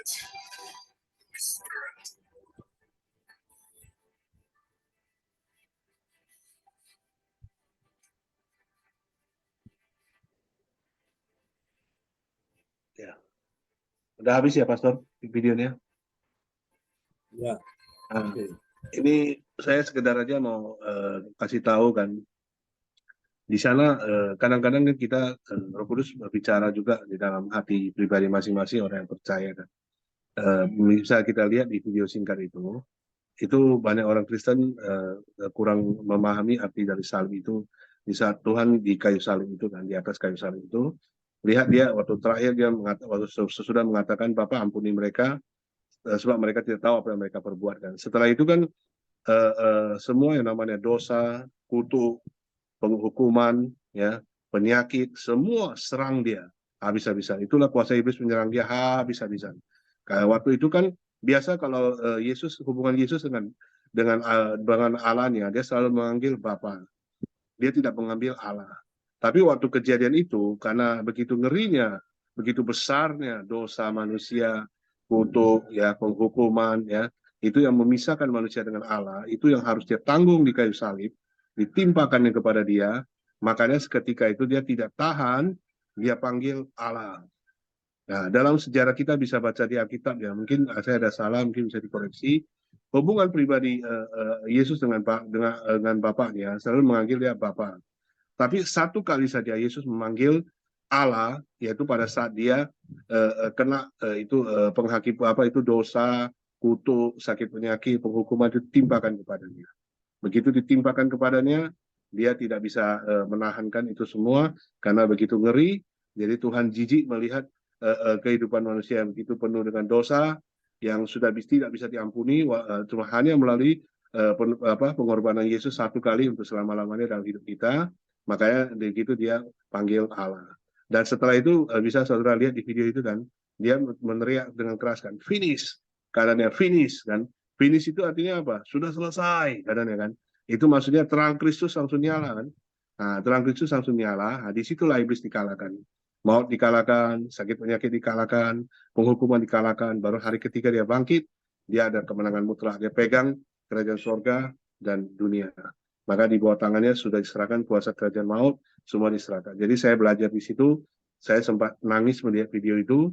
Ya. Udah habis ya, Pastor, videonya? Ya, Nah, oke. ini saya sekedar aja mau kasih tahu kan, di sana kadang-kadang kan kita Roh Kudus berbicara juga di dalam hati pribadi masing-masing orang yang percaya kan. Bisa kita lihat di video singkat itu banyak orang Kristen kurang memahami arti dari salib itu. Di saat Tuhan di kayu salib itu kan, di atas kayu salib itu, lihat dia waktu terakhir dia waktu sesudah mengatakan, Bapa ampuni mereka sebab mereka tidak tahu apa yang mereka perbuat kan. Setelah itu kan semua yang namanya dosa, kutuk, penghukuman, ya, penyakit, semua serang dia habis-habisan. Itulah kuasa iblis menyerang dia habis-habisan. Waktu itu kan biasa kalau hubungan Yesus dengan Allahnya, dia selalu memanggil Bapa. Dia tidak mengambil Allah. Tapi waktu kejadian itu, karena begitu ngerinya, begitu besarnya dosa manusia, kutuk, ya, penghukuman, ya, itu yang memisahkan manusia dengan Allah, itu yang harus dia tanggung di kayu salib, ditimpakannya kepada dia. Makanya seketika itu dia tidak tahan, dia panggil Allah. Nah, dalam sejarah kita bisa baca di Alkitab, ya, mungkin saya ada salah, mungkin bisa dikoreksi. Hubungan pribadi Yesus dengan Bapaknya selalu memanggil dia Bapa. Tapi satu kali saja Yesus memanggil Allah, yaitu pada saat dia kena dosa, kutuk, sakit penyakit, penghukuman itu ditimpakan kepadanya. Begitu ditimpakan kepadanya, dia tidak bisa menahankan itu semua karena begitu ngeri. Jadi Tuhan jijik melihat kehidupan manusia yang begitu penuh dengan dosa yang sudah tidak bisa diampuni, cuma hanya melalui pengorbanan Yesus satu kali untuk selama-lamanya dalam hidup kita. Makanya begitu dia panggil Allah. Dan setelah itu bisa saudara lihat di video itu kan, dia meneriak dengan keras kan, finish, keadaannya finish kan. Finish itu artinya apa? Sudah selesai keadaannya kan. Itu maksudnya terang Kristus langsung nyala kan. Nah, terang Kristus langsung nyala, nah, disitulah iblis dikalahkan. Maut dikalahkan, sakit penyakit dikalahkan, penghukuman dikalahkan, baru hari ketiga dia bangkit, dia ada kemenangan mutlak, dia pegang kerajaan surga dan dunia. Maka di bawah tangannya sudah diserahkan kuasa kerajaan maut, semua diserahkan. Jadi saya belajar di situ, saya sempat nangis melihat video itu.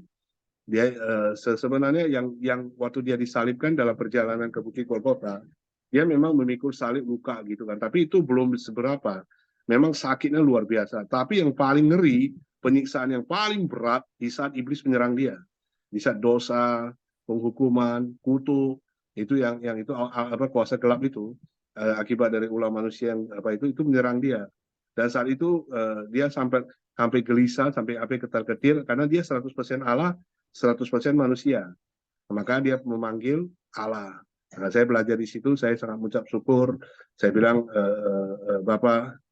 Dia sebenarnya yang waktu dia disalibkan dalam perjalanan ke Bukit Golgota, dia memang memikul salib luka gitu kan, tapi itu belum seberapa. Memang sakitnya luar biasa. Tapi yang paling ngeri, penyiksaan yang paling berat di saat iblis menyerang dia, di saat dosa, penghukuman, kutuk, itu yang itu kuasa gelap itu akibat dari ulah manusia yang itu menyerang dia. Dan saat itu dia sampai gelisah, sampai ketar-ketir karena dia 100% Allah, 100% manusia. Maka dia memanggil Allah. Nah, saya belajar di situ, saya sangat mengucap syukur. Saya bilang, Bapak,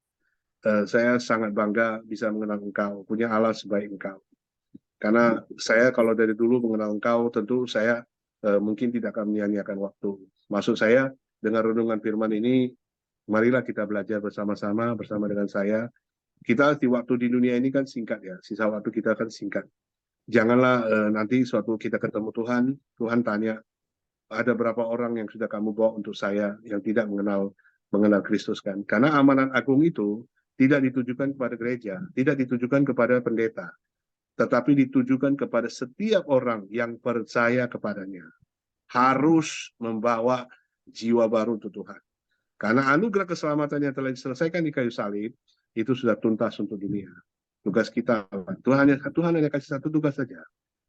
saya sangat bangga bisa mengenal Engkau, punya Allah sebaik Engkau. Karena saya kalau dari dulu mengenal Engkau, tentu saya mungkin tidak akan menyia-nyiakan waktu. Maksud saya, dengan renungan firman ini, marilah kita belajar bersama-sama, bersama dengan saya. Kita di waktu di dunia ini kan singkat ya, sisa waktu kita kan singkat. Janganlah nanti suatu kita ketemu Tuhan, Tuhan tanya, ada berapa orang yang sudah kamu bawa untuk saya yang tidak mengenal Kristus kan? Karena amanat agung itu tidak ditujukan kepada gereja, tidak ditujukan kepada pendeta, tetapi ditujukan kepada setiap orang yang percaya kepadanya. Harus membawa jiwa baru untuk Tuhan. Karena anugerah keselamatan yang telah diselesaikan di kayu salib, itu sudah tuntas untuk dunia. Tugas kita, Tuhan hanya kasih satu tugas saja,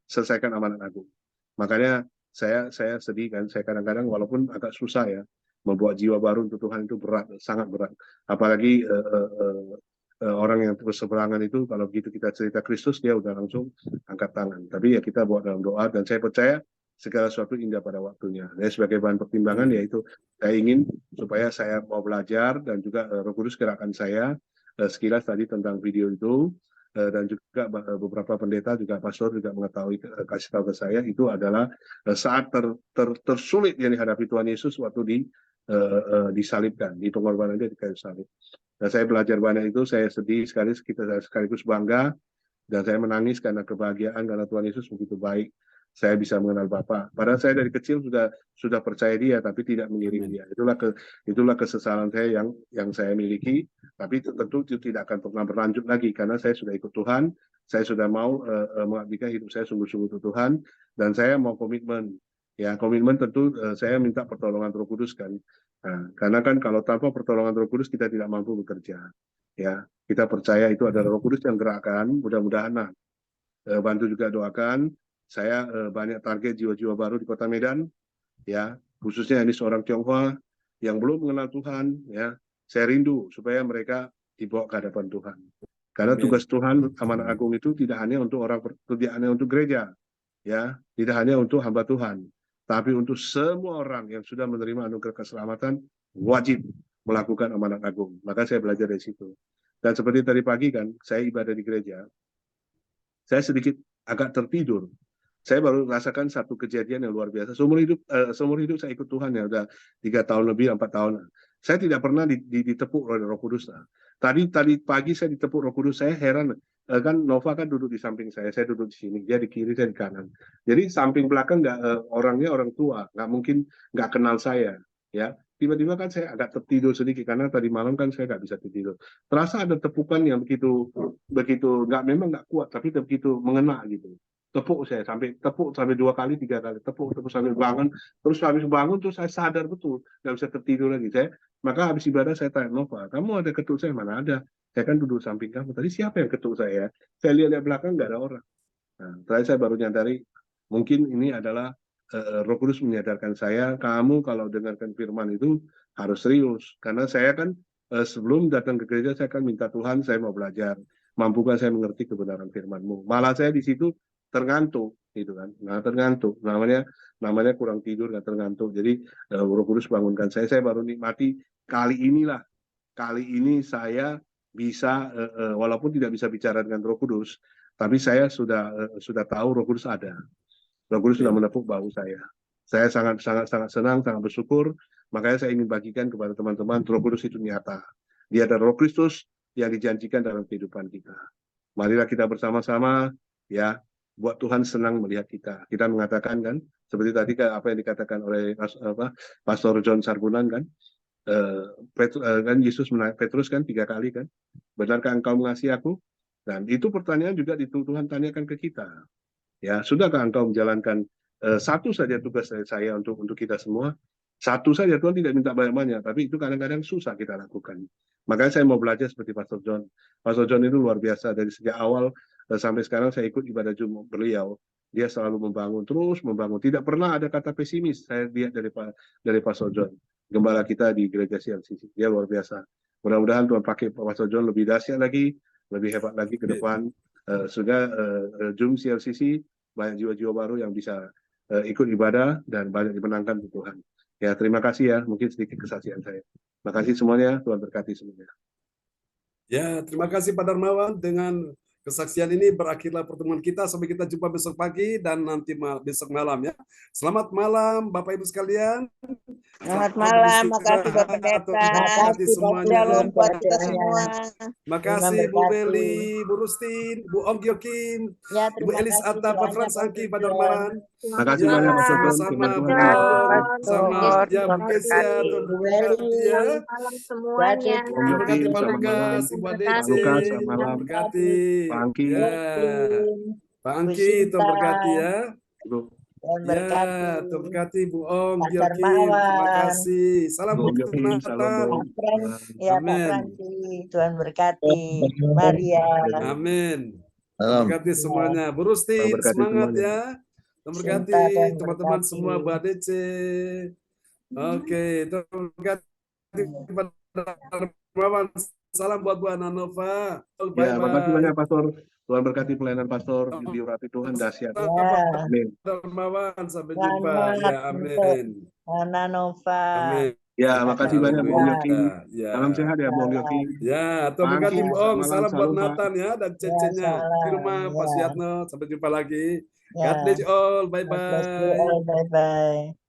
selesaikan amanat agung. Makanya saya sedih kan, saya kadang-kadang walaupun agak susah ya, membuat jiwa baru untuk Tuhan itu berat, sangat berat. Apalagi orang yang berseberangan itu, kalau begitu kita cerita Kristus, dia udah langsung angkat tangan. Tapi ya kita buat dalam doa, dan saya percaya segala sesuatu indah pada waktunya. Dan sebagai bahan pertimbangan yaitu saya ingin supaya saya mau belajar dan juga Roh Kudus gerakkan saya sekilas tadi tentang video itu, dan juga beberapa pendeta juga pastor juga mengetahui, kasih tahu ke saya itu adalah saat tersulit yang dihadapi Tuhan Yesus waktu disalibkan, di pengorbanan dia di kayu salib. Dan saya belajar banyak itu, saya sedih sekali, kita sekaligus bangga, dan saya menangis karena kebahagiaan karena Tuhan Yesus begitu baik. saya bisa mengenal Bapa. Padahal saya dari kecil sudah percaya Dia, tapi tidak mengiring Dia. Itulah kesesalan saya yang saya miliki. Tapi tentu itu tidak akan pernah berlanjut lagi karena saya sudah ikut Tuhan. Saya sudah mau mengabdikan hidup saya sungguh-sungguh untuk Tuhan, dan saya mau komitmen. Ya, komitmen tentu saya minta pertolongan Roh Kudus kan. Nah, karena kan kalau tanpa pertolongan Roh Kudus kita tidak mampu bekerja. Ya, kita percaya itu adalah Roh Kudus yang gerakkan. Mudah-mudahan bantu juga doakan. Saya banyak target jiwa-jiwa baru di Kota Medan, ya, khususnya ini seorang Tionghoa yang belum mengenal Tuhan, ya. Saya rindu supaya mereka dibawa ke hadapan Tuhan. Karena tugas Tuhan amanat agung itu tidak hanya untuk tidak hanya untuk gereja, ya, tidak hanya untuk hamba Tuhan, tapi untuk semua orang yang sudah menerima anugerah keselamatan wajib melakukan amanat agung. Maka saya belajar dari situ. Dan seperti tadi pagi kan, saya ibadah di gereja, saya sedikit agak tertidur. Saya baru rasakan satu kejadian yang luar biasa. Seumur hidup saya ikut Tuhan ya, udah 3 tahun lebih, 4 tahun. Saya tidak pernah ditepuk oleh Roh Kudus. Tadi pagi saya ditepuk Roh Kudus, saya heran. Kan Nova kan duduk di samping saya duduk di sini, dia di kiri, saya di kanan. Jadi samping belakang orangnya orang tua, nggak mungkin nggak kenal saya, ya. Tiba-tiba kan saya agak tertidur sedikit karena tadi malam kan saya nggak bisa tidur. Terasa ada tepukan yang begitu memang nggak kuat, tapi begitu mengena gitu. Tepuk sampai 2 kali 3 kali tepuk sampai bangun, terus habis bangun terus saya sadar betul nggak bisa tertidur lagi. Maka habis ibadah saya tanya Nova, kamu ada ketuk saya? Mana ada, saya kan duduk samping kamu tadi, siapa yang ketuk saya? Saya lihat belakang nggak ada orang. Nah, terakhir saya baru nyadari mungkin ini adalah Roh Kudus menyadarkan saya, kamu kalau dengarkan firman itu harus serius, karena saya kan sebelum datang ke gereja saya kan minta Tuhan, saya mau belajar, mampukan saya mengerti kebenaran firman-Mu. Malah saya di situ terngantuk gitu kan. Nah, terngantuk namanya kurang tidur, nggak terngantuk. Jadi Roh Kudus bangunkan saya baru nikmati kali ini saya bisa walaupun tidak bisa bicara dengan Roh Kudus, tapi saya sudah tahu Roh Kudus ada. Roh Kudus sudah menepuk bahu saya. Saya sangat senang, sangat bersyukur. Makanya saya ingin bagikan kepada teman-teman, Roh Kudus itu nyata. Dia adalah Roh Kristus yang dijanjikan dalam kehidupan kita. Marilah kita bersama-sama, ya, buat Tuhan senang melihat kita. Kita mengatakan kan, seperti tadi apa yang dikatakan oleh Pastor John Sarbunan kan, kan Yesus menanya Petrus kan 3 kali kan, benarkah engkau mengasihi aku? Dan itu pertanyaan juga Tuhan tanyakan ke kita. Ya, sudahkah engkau menjalankan satu saja tugas dari saya untuk kita semua? Satu saja, Tuhan tidak minta banyak-banyak, tapi itu kadang-kadang susah kita lakukan. Makanya saya mau belajar seperti Pastor John. Pastor John itu luar biasa, dari sejak awal sampai sekarang saya ikut ibadah Jumat beliau. Dia selalu membangun, terus membangun. Tidak pernah ada kata pesimis saya lihat dari Pastor John. Gembala kita di gereja CLCC. Dia luar biasa. Mudah-mudahan Tuhan pakai Pastor John lebih dahsyat lagi, lebih hebat lagi ke depan. Sudah Zoom CLCC, banyak jiwa-jiwa baru yang bisa ikut ibadah dan banyak dimenangkan untuk Tuhan. Ya, terima kasih ya, mungkin sedikit kesaksian saya. Terima kasih semuanya, Tuhan berkati semuanya. Ya, terima kasih Pak Darmawan. Dengan kesaksian ini berakhirlah pertemuan kita. Sampai kita jumpa besok pagi dan nanti besok malam ya. Selamat malam Bapak Ibu sekalian. Selamat malam, makasih Bapak Pendeta. Makasih semuanya. Shalom buat kita semua. Makasih Bu Beli, Bu Rustin, Bu Om Giokim, Ya, Ibu Elis Atta, Pak Frans Angki, Pak Darmawan. Terima kasih Ya, banyak Pak Sofron. sama-sama Tuhan Bu memberkati. Om, sama ya Bu Kesia, Tuhan berkati ya. Malam semuanya. Om Yogi, Berkati Pak selamat malam. Lukas, Ibu Pak Adece, Lukas, selamat malam. Tuhan berkati. Pak Angki. Ya, Pak Angki, Tuhan berkati ya. Ibu. Ya, Tuhan berkati Bu Om Pak Giokim, Darmawan. terima kasih. Salam Om buat Yogi, salam Natal. Om. Ya, Pak Amin. Franci, Tuhan berkati. Maria. Amin. Tuhan Salam. berkati semuanya. Bu Tuhan Rustin, berkati semangat semuanya. ya. Tuhan berkati Cinta dan teman-teman berkati. semua, Bu Adece. Oke, Tuhan berkati Pak Darmawan. Salam buat Bu Ananova. Ya, makasih Bye-bye. banyak Pastor. Tuhan berkati pelayanan Pastor, diurapi Tuhan dahsyat. Ya, Amin. Darmawan, sampai jumpa. selamat Ya, untuk amin. Ana Nova. Amin. Ya, makasih banyak Bu Om Yogi. Ya. Salam sehat ya Bu Om Yogi. Ya, Tuhan Pak berkati Angki, Bu selamat Om. malam, Salam buat salam Pak. Nathan ya dan Ya, Cecenya. salam. Firma, Pak Ya. Siatno. Sampai jumpa lagi. Ya. God bless you all. God bless you Bye-bye. all. Bye-bye.